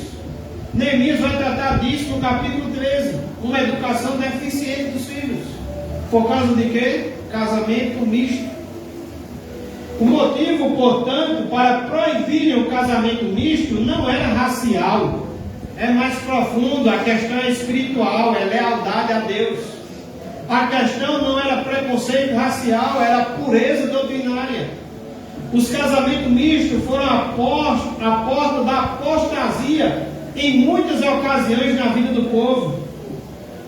S1: Neemias vai tratar disso no capítulo 13, uma educação deficiente dos filhos. Por causa de quê? Casamento misto. O motivo, portanto, para proibirem o casamento misto não era racial. É mais profundo, a questão é espiritual, é lealdade a Deus. A questão não era preconceito racial, era pureza doutrinária. Os casamentos mistos foram a porta da apostasia em muitas ocasiões na vida do povo.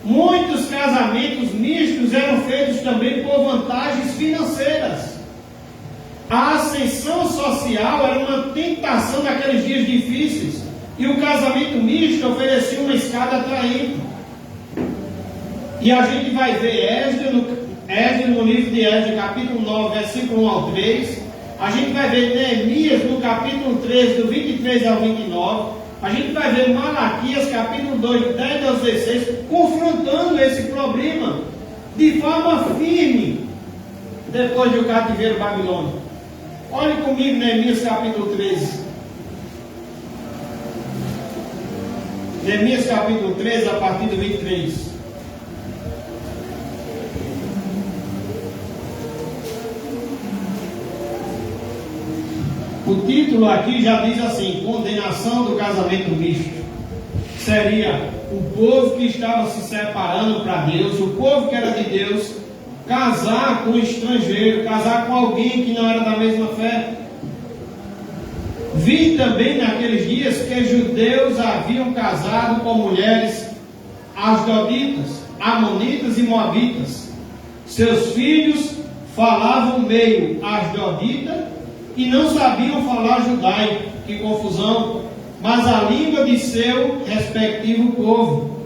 S1: Muitos casamentos mistos eram feitos também por vantagens financeiras. A ascensão social era uma tentação naqueles dias difíceis. E o casamento misto oferecia uma escada atraente. E a gente vai ver Esdras no livro de Esdras, capítulo 9, versículo 1 ao 3. A gente vai ver Neemias no capítulo 13, do 23 ao 29. A gente vai ver Malaquias, capítulo 2, do 10 ao 16, confrontando esse problema de forma firme, depois do cativeiro babilônico. Olhe comigo Neemias, capítulo 13. Neemias capítulo 13, a partir do 23. O título aqui já diz assim: condenação do casamento misto. Seria o povo que estava se separando para Deus, o povo que era de Deus, casar com um estrangeiro, casar com alguém que não era da mesma fé. Vi também naqueles dias que judeus haviam casado com mulheres asdoditas, amonitas e moabitas. Seus filhos falavam meio asdodita e não sabiam falar judaico. Que confusão! Mas a língua de seu respectivo povo.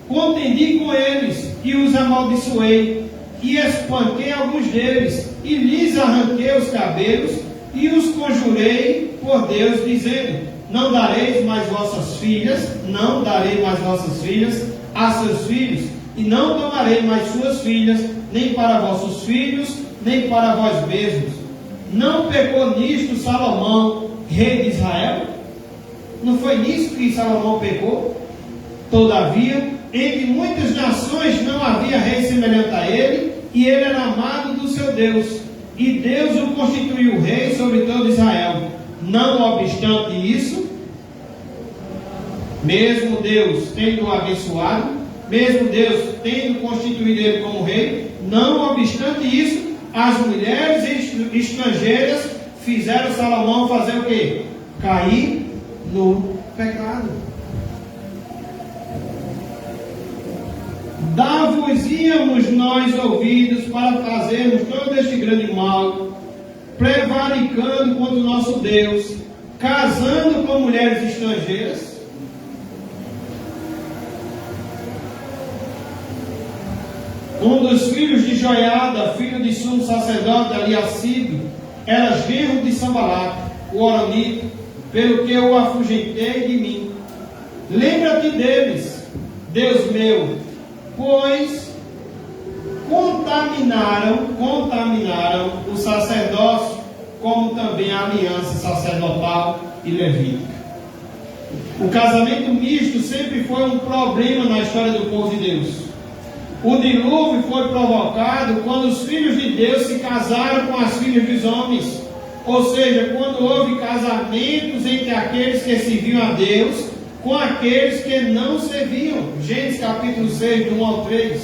S1: Contendi com eles e os amaldiçoei, e espanquei alguns deles, e lhes arranquei os cabelos, e os conjurei por Deus, dizendo: não dareis mais vossas filhas, não darei mais vossas filhas a seus filhos, e não tomarei mais suas filhas, nem para vossos filhos, nem para vós mesmos. Não pecou nisto Salomão, rei de Israel? Não foi nisso que Salomão pecou? Todavia, entre muitas nações não havia rei semelhante a ele, e ele era amado do seu Deus, e Deus o constituiu rei sobre todo Israel. Não obstante isso, mesmo Deus tendo-o abençoado, mesmo Deus tendo constituído ele como rei, não obstante isso, as mulheres estrangeiras fizeram Salomão fazer o quê? Cair no pecado. Dá-vos-íamos nós ouvidos para fazermos todo este grande mal, prevaricando contra o nosso Deus, casando com mulheres estrangeiras? Um dos filhos de Joiada, filho de sumo sacerdote Eliacibe, era genro de Sambalat, o horonita, pelo que eu afugentei de mim. Lembra-te deles, Deus meu, pois contaminaram o sacerdócio, como também a aliança sacerdotal e levítica. O casamento misto sempre foi um problema na história do povo de Deus. O dilúvio foi provocado quando os filhos de Deus se casaram com as filhas dos homens. Ou seja, quando houve casamentos entre aqueles que serviam a Deus com aqueles que não serviam. Gênesis capítulo 6, do 1 ao 3.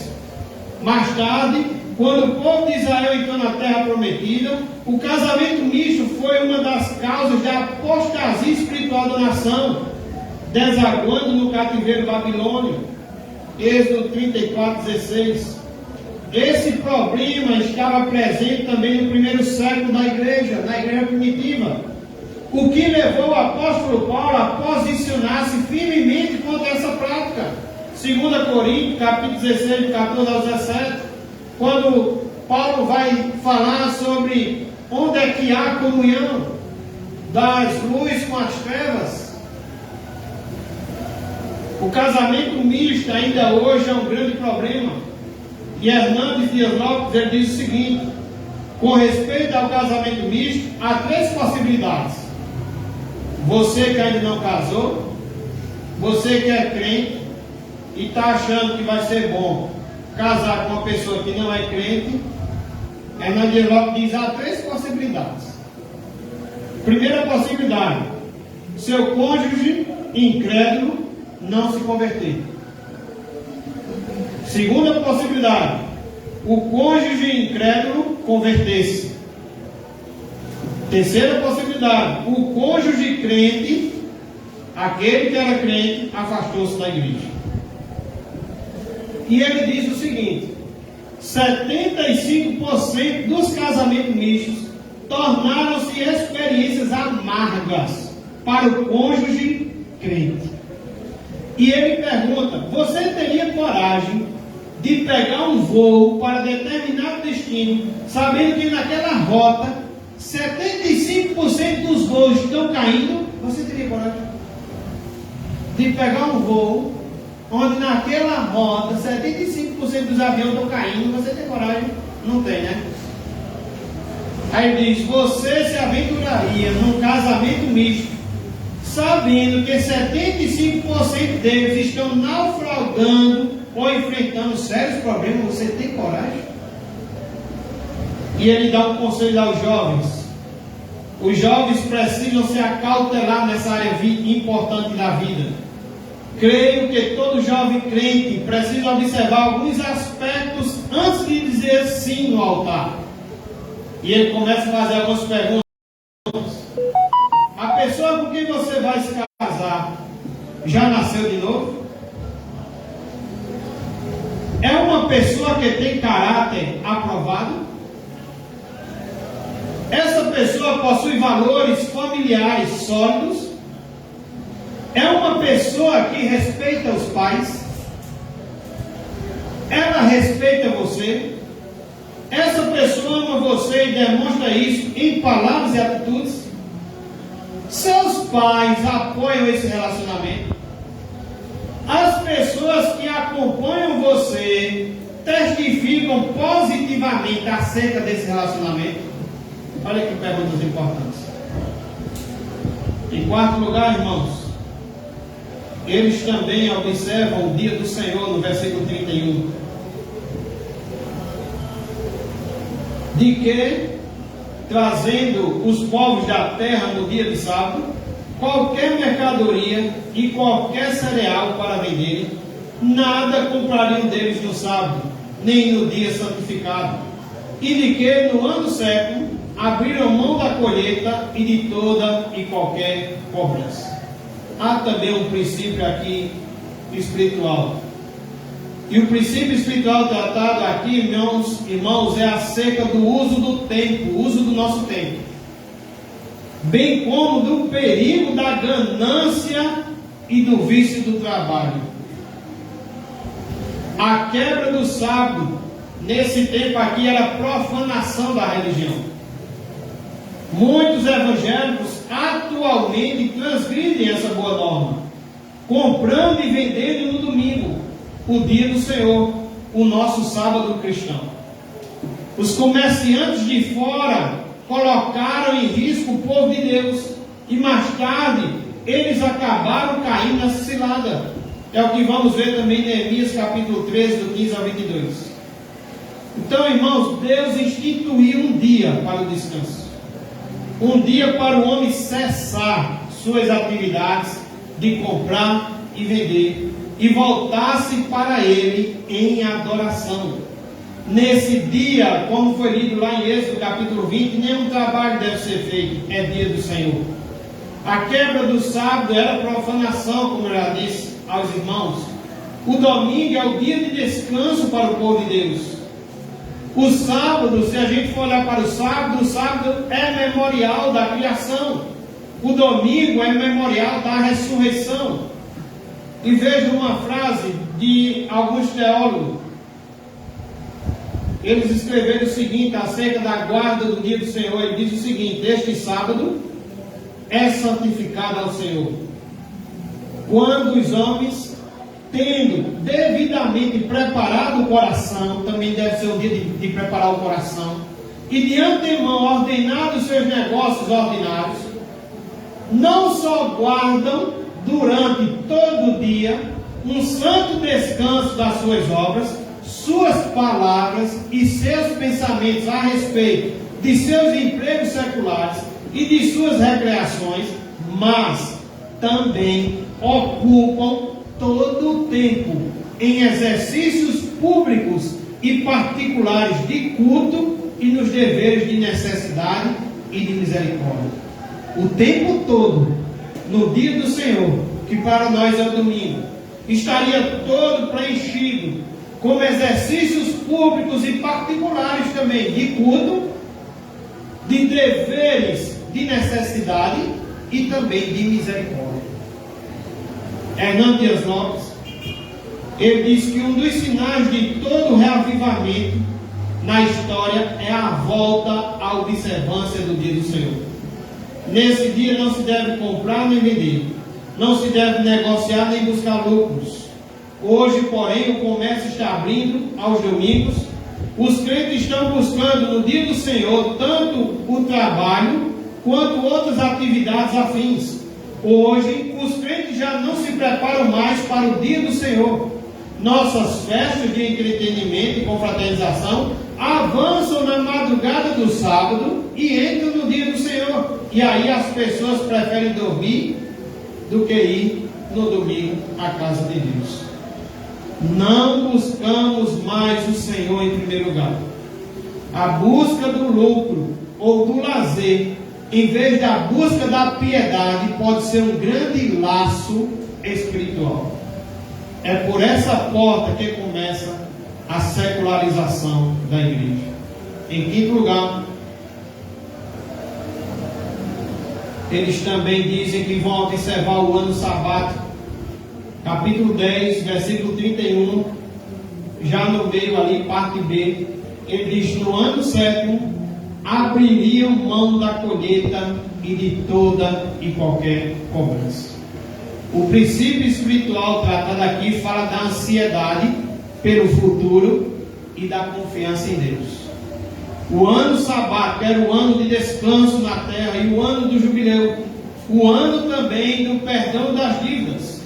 S1: Mais tarde, quando o povo de Israel entrou na terra prometida, o casamento misto foi uma das causas da apostasia espiritual da nação, desaguando no cativeiro babilônio. Êxodo 34:16. Esse problema estava presente também no primeiro século da igreja, na igreja primitiva, o que levou o apóstolo Paulo a posicionar-se firmemente contra essa prática. 2 Coríntios, capítulo 16, de 14 ao 17, quando Paulo vai falar sobre onde é que há comunhão das luzes com as trevas. O casamento misto ainda hoje é um grande problema. E Hernandes Dias Lopes, ele diz o seguinte: com respeito ao casamento misto, há três possibilidades. Você que ainda não casou, você que é crente e está achando que vai ser bom casar com uma pessoa que não é crente, Hernandes Dias Lopes diz: há três possibilidades. Primeira possibilidade: seu cônjuge incrédulo não se converter. Segunda possibilidade: o cônjuge incrédulo converter-se. Terceira possibilidade: o cônjuge crente, aquele que era crente, afastou-se da igreja. E ele diz o seguinte: 75% dos casamentos mistos tornaram-se experiências amargas para o cônjuge crente. E ele pergunta: você teria coragem de pegar um voo para determinado destino, sabendo que naquela rota 75% dos voos estão caindo? Você teria coragem de pegar um voo onde naquela rota 75% dos aviões estão caindo? Você tem coragem? Não tem, né? Aí ele diz: você se aventuraria num casamento misto, sabendo que 75% deles estão naufragando ou enfrentando sérios problemas? Você tem coragem? E ele dá um conselho aos jovens: Os jovens precisam se acautelar nessa área importante da vida. Creio que todo jovem crente precisa observar alguns aspectos antes de dizer sim no altar. E ele começa a fazer algumas perguntas. A pessoa com quem você vai se casar já nasceu de novo? É uma pessoa que tem caráter aprovado? Essa pessoa possui valores familiares sólidos? É uma pessoa que respeita os pais? Ela respeita você? Essa pessoa ama você e demonstra isso em palavras e atitudes? Seus pais apoiam esse relacionamento? As pessoas que acompanham você testificam positivamente acerca desse relacionamento? Olha que perguntas importantes. Em quarto lugar, irmãos, eles também observam o dia do Senhor, no versículo 31. De que, trazendo os povos da terra no dia de sábado, qualquer mercadoria e qualquer cereal para venderem, nada comprariam deles no sábado, nem no dia santificado. E de que, no ano sétimo, abriram mão da colheita e de toda e qualquer cobrança. Há também um princípio aqui espiritual. E o princípio espiritual tratado aqui, irmãos, é acerca do uso do tempo, o uso do nosso tempo. Bem como do perigo da ganância e do vício do trabalho. A quebra do sábado, nesse tempo aqui, era profanação da religião. Muitos evangélicos atualmente transgridem essa boa norma, comprando e vendendo no domingo, o dia do Senhor, o nosso sábado cristão. Os comerciantes de fora colocaram em risco o povo de Deus, e mais tarde eles acabaram caindo nessa cilada. É o que vamos ver também em Neemias capítulo 13, do 15 ao 22. Então, irmãos, Deus instituiu um dia para o descanso. Um dia para o homem cessar suas atividades de comprar e vender e voltar-se para Ele em adoração. Nesse dia, como foi lido lá em Êxodo capítulo 20, nenhum trabalho deve ser feito, é dia do Senhor. A quebra do sábado era profanação, como eu já disse aos irmãos. O domingo é o dia de descanso para o povo de Deus. O sábado, se a gente for olhar para o sábado é memorial da criação. O domingo é memorial da ressurreição. E vejo uma frase de alguns teólogos. Eles escreveram o seguinte acerca da guarda do dia do Senhor. Ele diz o seguinte: este sábado é santificado ao Senhor, quando os homens, tendo devidamente preparado o coração, também deve ser o dia de preparar o coração, e de antemão ordenado os seus negócios ordinários, não só guardam durante todo o dia um santo descanso das suas obras, suas palavras e seus pensamentos a respeito de seus empregos seculares e de suas recreações, mas também ocupam todo o tempo em exercícios públicos e particulares de culto e nos deveres de necessidade e de misericórdia. O tempo todo, no dia do Senhor, que para nós é o domingo, estaria todo preenchido com exercícios públicos e particulares também de culto, de deveres de necessidade e também de misericórdia. Hernando Dias Lopes, ele diz que um dos sinais de todo reavivamento na história é a volta à observância do dia do Senhor. Nesse dia não se deve comprar nem vender, não se deve negociar nem buscar lucros. Hoje, porém, o comércio está abrindo aos domingos. Os crentes estão buscando no dia do Senhor tanto o trabalho quanto outras atividades afins. Hoje, os crentes já não se preparam mais para o dia do Senhor. Nossas festas de entretenimento e confraternização avançam na madrugada do sábado e entram no dia do Senhor. E aí as pessoas preferem dormir do que ir no domingo à casa de Deus. Não buscamos mais o Senhor em primeiro lugar. A busca do lucro ou do lazer, em vez da busca da piedade, pode ser um grande laço espiritual. É por essa porta que começa a secularização da igreja. Em quinto lugar, eles também dizem que vão observar o ano sabático. Capítulo 10, versículo 31, já no meio ali, parte B, ele diz: no ano sétimo abririam mão da colheita e de toda e qualquer cobrança. O princípio espiritual tratado aqui fala da ansiedade pelo futuro e da confiança em Deus. O ano sabático era o ano de descanso na terra e o ano do jubileu, o ano também do perdão das dívidas.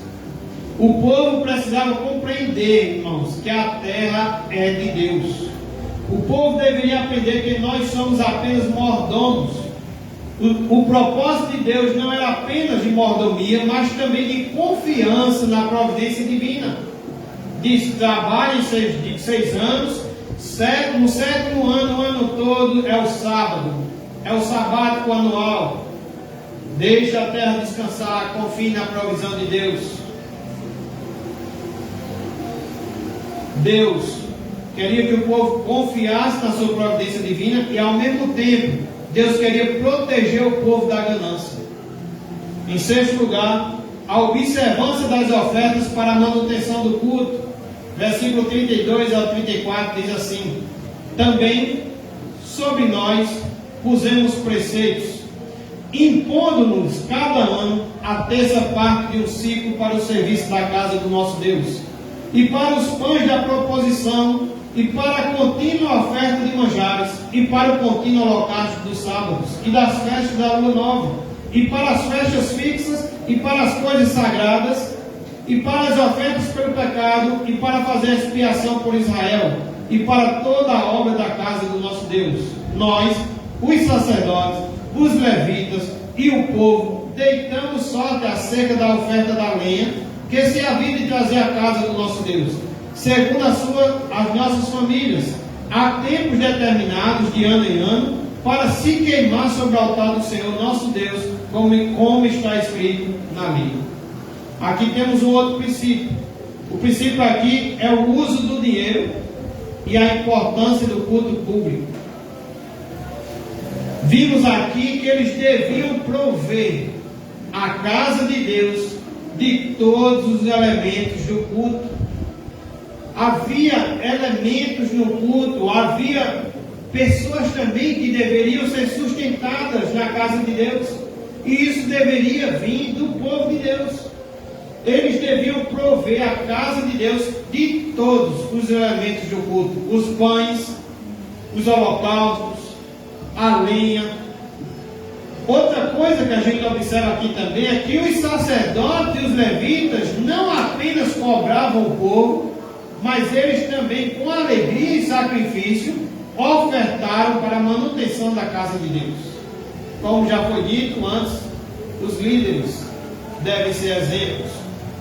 S1: O povo precisava compreender, irmãos, que a terra é de Deus. O povo deveria aprender que nós somos apenas mordomos. O propósito de Deus não era apenas de mordomia, mas também de confiança na providência divina. Diz: trabalhe 6 anos, no sétimo ano, o ano todo é o sábado, é o sabático anual. Deixe a terra descansar, confie na provisão de Deus. Deus queria que o povo confiasse na sua providência divina e, ao mesmo tempo, Deus queria proteger o povo da ganância. Em sexto lugar, a observância das ofertas para a manutenção do culto. Versículo 32 ao 34 diz assim: também sobre nós pusemos preceitos, impondo-nos cada ano a terça parte de um ciclo para o serviço da casa do nosso Deus, e para os pães da proposição, e para a contínua oferta de manjares, e para o contínuo holocausto dos sábados, e das festas da lua nova, e para as festas fixas, e para as coisas sagradas, e para as ofertas pelo pecado, e para fazer expiação por Israel, e para toda a obra da casa do nosso Deus. Nós, os sacerdotes, os levitas e o povo, deitamos sorte acerca da oferta da lenha, que se havia de trazer à casa do nosso Deus, segundo as nossas famílias, há tempos determinados de ano em ano, para se queimar sobre o altar do Senhor nosso Deus, como está escrito na lei. Aqui temos um outro princípio. O princípio aqui é o uso do dinheiro e a importância do culto público. Vimos aqui que eles deviam prover a casa de Deus de todos os elementos do culto. Havia elementos no culto, havia pessoas também que deveriam ser sustentadas na casa de Deus, e isso deveria vir do povo de Deus. Eles deviam prover a casa de Deus de todos os elementos do culto: os pães, os holocaustos, a lenha. Outra coisa que a gente observa aqui também é que os sacerdotes e os levitas não apenas cobravam o povo, mas eles também, com alegria e sacrifício, ofertaram para a manutenção da casa de Deus. Como já foi dito antes, os líderes devem ser exemplos.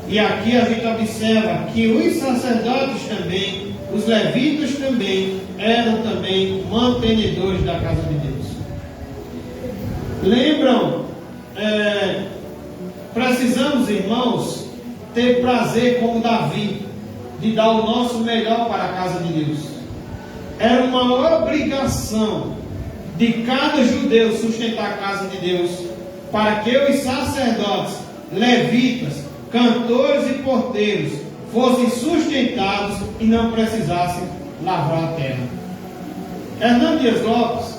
S1: E aqui a gente observa que os sacerdotes também, os levitas também, eram também mantenedores da casa de Deus. Lembram? Precisamos, irmãos, ter prazer como Davi, de dar o nosso melhor para a casa de Deus. Era uma obrigação de cada judeu sustentar a casa de Deus, para que os sacerdotes, levitas, cantores e porteiros fossem sustentados e não precisassem lavrar a terra. Hernando Dias Lopes,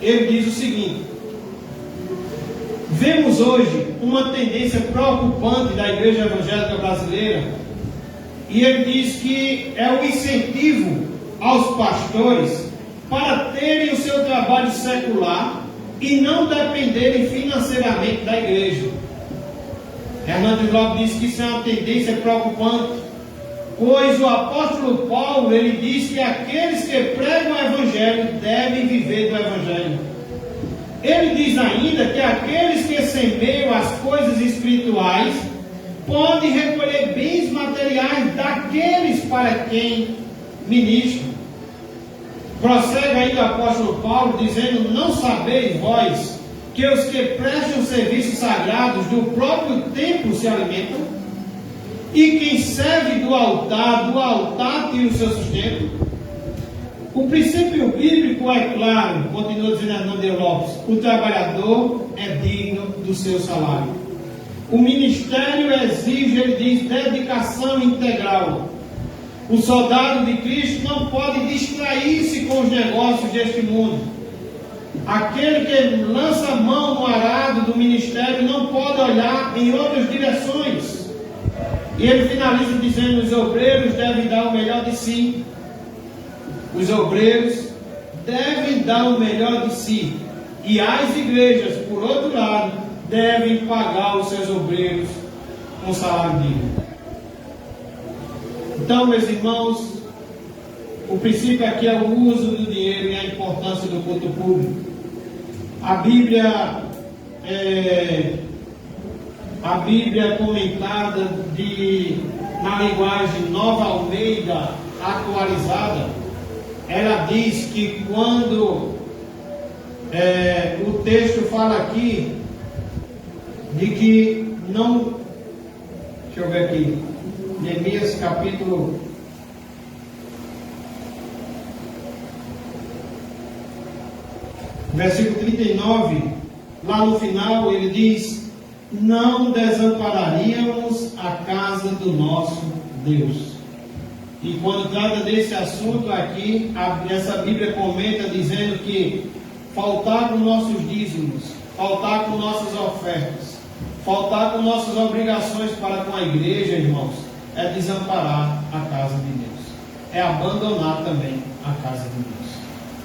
S1: ele diz o seguinte: vemos hoje uma tendência preocupante da igreja evangélica brasileira, e ele diz que é o incentivo aos pastores para terem o seu trabalho secular e não dependerem financeiramente da igreja. Hernando Dias Lopes diz que isso é uma tendência preocupante. Pois o apóstolo Paulo, ele diz que aqueles que pregam o Evangelho devem viver do Evangelho. Ele diz ainda que aqueles que semeiam as coisas espirituais podem recolher bens materiais daqueles para quem ministram. Prossegue ainda o apóstolo Paulo dizendo: não sabeis vós que os que prestam serviços sagrados do próprio templo se alimentam? E quem serve do altar tem o seu sustento? O princípio bíblico é claro, continua dizendo Hernando de Lopes: o trabalhador é digno do seu salário. O ministério exige, ele diz, dedicação integral. O soldado de Cristo não pode distrair-se com os negócios deste mundo. Aquele que lança a mão no arado do ministério não pode olhar em outras direções. E ele finaliza dizendo: os obreiros devem dar o melhor de si. Os obreiros devem dar o melhor de si. E as igrejas, por outro lado, devem pagar os seus obreiros com salário digno. Então, meus irmãos, o princípio aqui é o uso do dinheiro e a importância do culto público. A Bíblia comentada na linguagem Nova Almeida atualizada, ela diz que quando o texto fala aqui de que não, deixa eu ver aqui, Neemias capítulo versículo 39, lá no final ele diz: não desampararíamos a casa do nosso Deus. E quando trata desse assunto aqui, essa Bíblia comenta dizendo que faltar com nossos dízimos, faltar com nossas ofertas, faltar com nossas obrigações para com a igreja, irmãos, é desamparar a casa de Deus, é abandonar também a casa de Deus.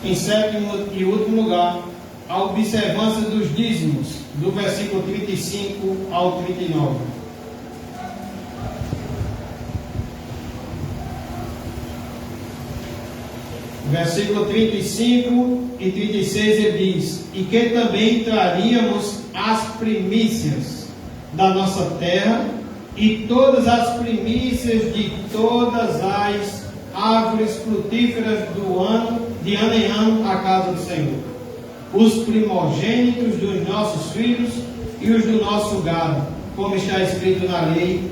S1: Em sétimo e último lugar, a observância dos dízimos, do versículo 35 ao 39. Versículo 35 e 36 ele diz: e que também traríamos as primícias da nossa terra e todas as primícias de todas as árvores frutíferas do ano, de ano em ano, à casa do Senhor. Os primogênitos dos nossos filhos e os do nosso gado, como está escrito na lei.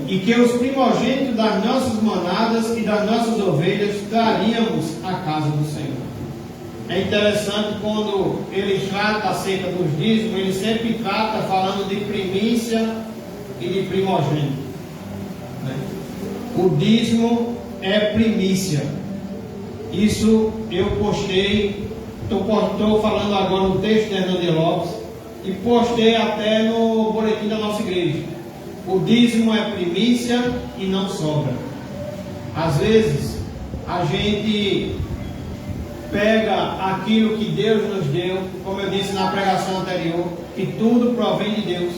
S1: E que os primogênitos das nossas manadas e das nossas ovelhas traríamos à casa do Senhor. É interessante quando ele trata acerca dos dízimos, ele sempre trata falando de primícia e de primogênito. O dízimo é primícia. Isso eu postei, estou falando agora no texto de Hernando de Lopes, e postei até no boletim da nossa igreja. O dízimo é primícia e não sobra. Às vezes, a gente pega aquilo que Deus nos deu, como eu disse na pregação anterior, que tudo provém de Deus.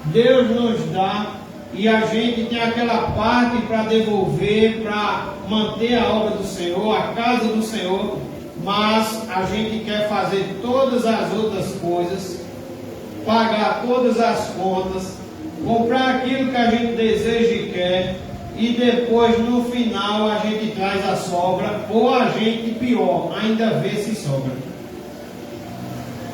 S1: Deus nos dá e a gente tem aquela parte para devolver, para manter a obra do Senhor, a casa do Senhor, mas a gente quer fazer todas as outras coisas, pagar todas as contas, comprar aquilo que a gente deseja e quer, e depois no final a gente traz a sobra, ou a gente, pior, ainda vê se sobra.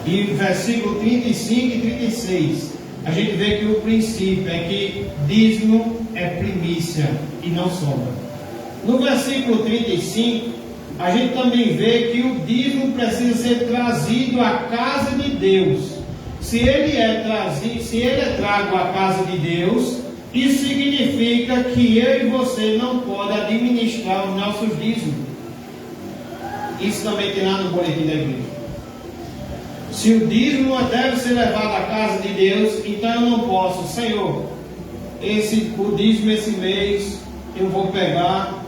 S1: E versículo 35 e 36, a gente vê que o princípio é que dízimo é primícia e não sobra. No versículo 35, a gente também vê que o dízimo precisa ser trazido à casa de Deus. Se ele é trago à casa de Deus, isso significa que eu e você não podem administrar os nossos dízimos. Isso também tem lá no boletim da igreja. Se o dízimo deve ser levado à casa de Deus, então eu não posso, Senhor, o dízimo esse mês eu vou pegar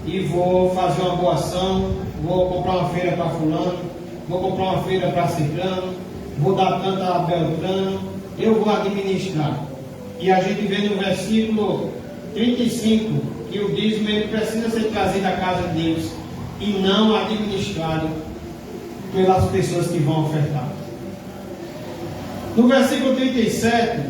S1: e vou fazer uma boa ação, vou comprar uma feira para fulano, vou comprar uma feira para ciclano, vou dar tanto a Beltrano, eu vou administrar. E a gente vê no versículo 35, que o dízimo ele precisa ser trazido à casa de Deus e não administrado pelas pessoas que vão ofertar. No versículo 37,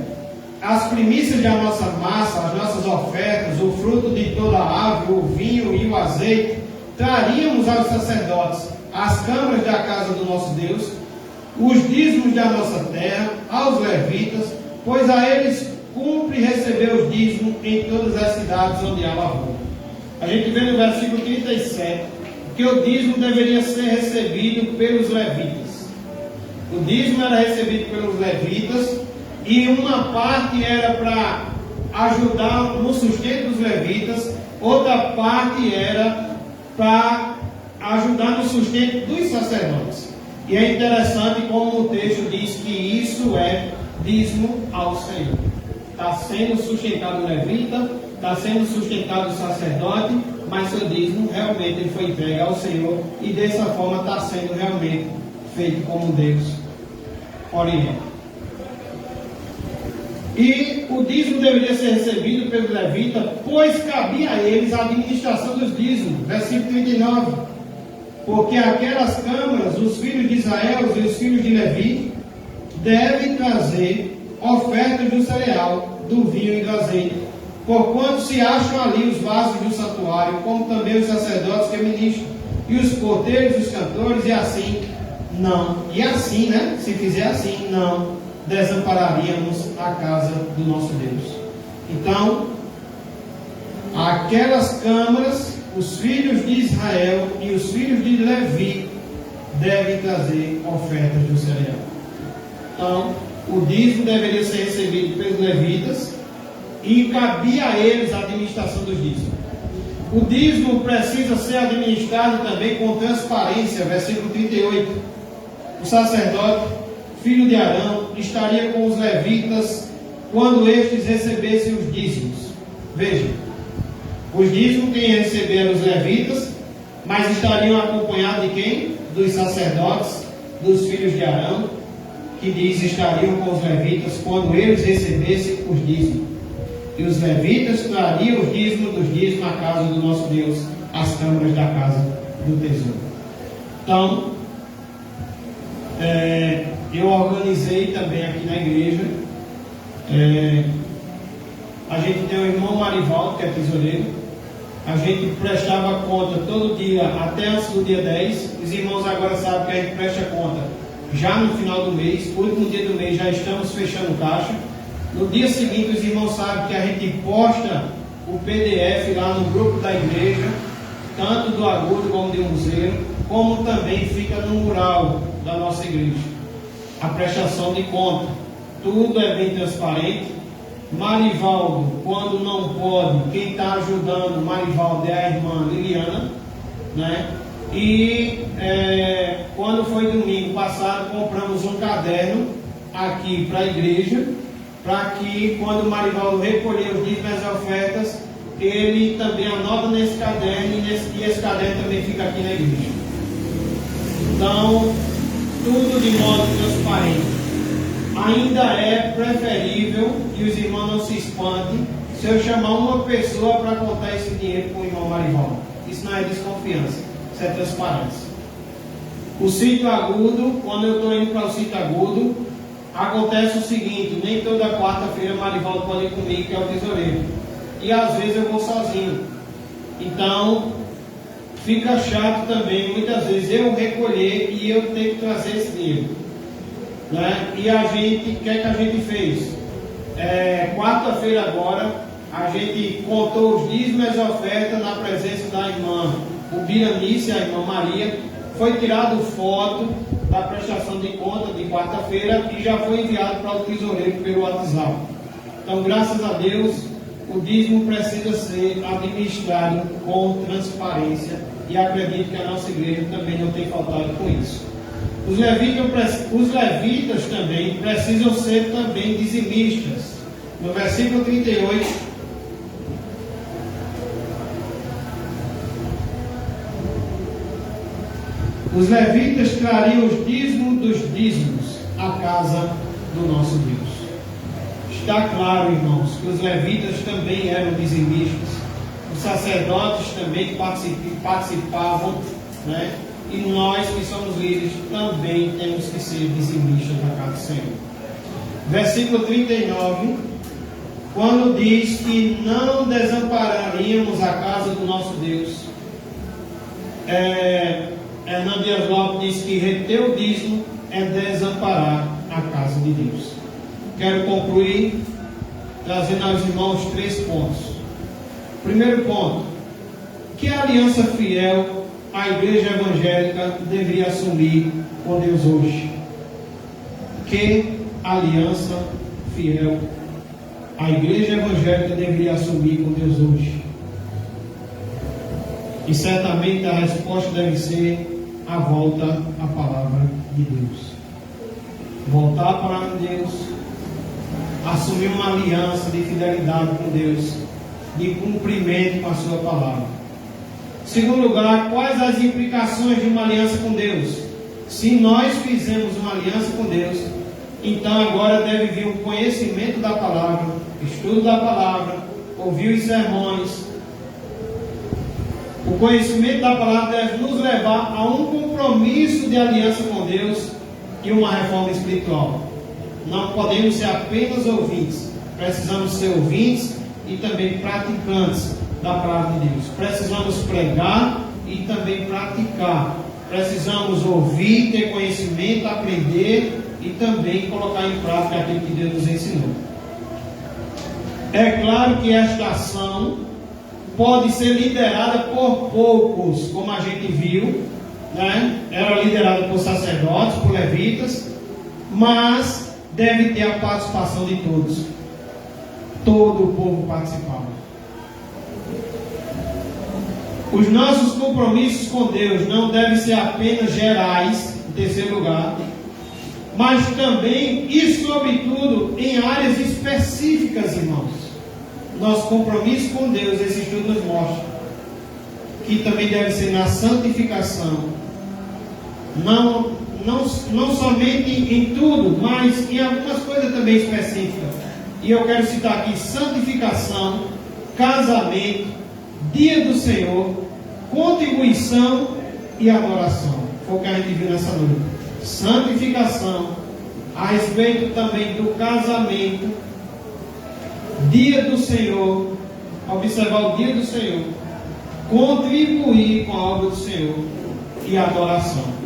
S1: as primícias da nossa massa, as nossas ofertas, o fruto de toda a ave, o vinho e o azeite, traríamos aos sacerdotes, às câmaras da casa do nosso Deus, os dízimos da nossa terra, aos levitas, pois a eles cumpre receber os dízimos em todas as cidades onde há lavoura. A gente vê no versículo 37 que o dízimo deveria ser recebido pelos levitas. O dízimo era recebido pelos levitas e uma parte era para ajudar no sustento dos levitas, outra parte era para ajudar no sustento dos sacerdotes. E é interessante como o texto diz que isso é dízimo ao Senhor. Está sendo sustentado o levita, está sendo sustentado o sacerdote, mas seu dízimo realmente ele foi entregue ao Senhor e dessa forma está sendo realmente feito como Deus orienta. E o dízimo deveria ser recebido pelo levita, pois cabia a eles a administração dos dízimos. Versículo 39. Porque aquelas câmaras, os filhos de Israel e os filhos de Levi, devem trazer ofertas do cereal, do vinho e do azeite, porquanto se acham ali os vasos do santuário, como também os sacerdotes que ministram, e os porteiros, os cantores, e assim não. E assim, né? Se fizer assim, não desampararíamos a casa do nosso Deus. Então, aquelas câmaras, os filhos de Israel e os filhos de Levi devem trazer ofertas do cereal. Então, o dízimo deveria ser recebido pelos levitas e cabia a eles a administração dos dízimos. O dízimo precisa ser administrado também com transparência, versículo 38. O sacerdote, filho de Arão, estaria com os levitas quando estes recebessem os dízimos. Veja, os dízimos quem ia receber eram os levitas, mas estariam acompanhados de quem? Dos sacerdotes, dos filhos de Arão, que diz estariam com os levitas quando eles recebessem os dízimos. E os levitas trariam os dízimos dos dízimos à casa do nosso Deus, às câmaras da casa do tesouro. Então, eu organizei também aqui na igreja. A gente tem o irmão Marivaldo, que é tesoureiro. A gente prestava conta todo dia, até antes do dia 10. Os irmãos agora sabem que a gente presta conta já no final do mês. Último dia do mês já estamos fechando caixa. No dia seguinte os irmãos sabem que a gente posta o PDF lá no grupo da igreja, tanto do Agudo como de Museiro, como também fica no mural da nossa igreja. A prestação de conta, tudo é bem transparente. Marivaldo, quando não pode, quem está ajudando Marivaldo é a irmã Liliana, né? E quando foi domingo passado, compramos um caderno aqui para a igreja, para que quando o Marivaldo recolher os dízimos e as ofertas, ele também anota nesse caderno e esse caderno também fica aqui na igreja. Então, tudo de modo transparente. Ainda é preferível que os irmãos não se espantem se eu chamar uma pessoa para contar esse dinheiro com o irmão Marivaldo. Isso não é desconfiança, isso é transparência. O sítio agudo, quando eu estou indo para o sítio agudo, acontece o seguinte: nem toda quarta-feira Marivaldo pode ir comigo, que é o tesoureiro, e às vezes eu vou sozinho. Então fica chato também, muitas vezes eu recolher e eu tenho que trazer esse dinheiro. Né? E a gente, o que é que a gente fez? Quarta-feira agora, a gente contou os dízimos e as ofertas na presença da irmã Ubiranice, a irmã Maria. Foi tirado foto da prestação de conta de quarta-feira e já foi enviado para o tesoureiro pelo WhatsApp. Então, graças a Deus, o dízimo precisa ser administrado com transparência e acredito que a nossa igreja também não tem faltado com isso. Os levitas também precisam ser também dizimistas. No versículo 38, os levitas trariam os dízimos dos dízimos à casa do nosso Deus. Está claro, irmãos, que os levitas também eram dizimistas, os sacerdotes também participavam, né? E nós que somos líderes também temos que ser dizimistas da casa do Senhor. Versículo 39, quando diz que não desampararíamos a casa do nosso Deus, Hernando Dias Lopes diz que reter o dízimo é desamparar a casa de Deus. Quero concluir trazendo aos irmãos 3 pontos. Primeiro ponto: que aliança fiel a igreja evangélica deveria assumir com Deus hoje? Que aliança fiel a igreja evangélica deveria assumir com Deus hoje? E certamente a resposta deve ser a volta à palavra de Deus. Voltar à palavra de Deus, assumir uma aliança de fidelidade com Deus, de cumprimento com a sua palavra. Segundo lugar, quais as implicações de uma aliança com Deus? Se nós fizermos uma aliança com Deus, então agora deve vir um conhecimento da palavra, estudo da palavra, ouvir os sermões. O conhecimento da palavra deve nos levar a um compromisso de aliança com Deus e uma reforma espiritual. Não podemos ser apenas ouvintes, precisamos ser ouvintes e também praticantes da palavra de Deus. Precisamos pregar e também praticar. Precisamos ouvir, ter conhecimento, aprender e também colocar em prática aquilo que Deus nos ensinou. É claro que esta ação pode ser liderada por poucos, como a gente viu, né? Era liderada por sacerdotes, por levitas, mas deve ter a participação de todos. Todo o povo participava. Os nossos compromissos com Deus não devem ser apenas gerais, em terceiro lugar, mas também e sobretudo em áreas específicas, irmãos. Nosso compromisso com Deus, esse estudo nos mostra que também deve ser na santificação, não somente em tudo, mas em algumas coisas também específicas. E eu quero citar aqui santificação, casamento, dia do Senhor, contribuição e adoração. Foi o que a gente viu nessa noite. Santificação, a respeito também do casamento, dia do Senhor, observar o dia do Senhor, contribuir com a obra do Senhor e adoração.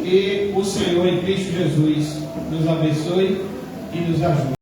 S1: Que o Senhor em Cristo Jesus nos abençoe e nos ajude.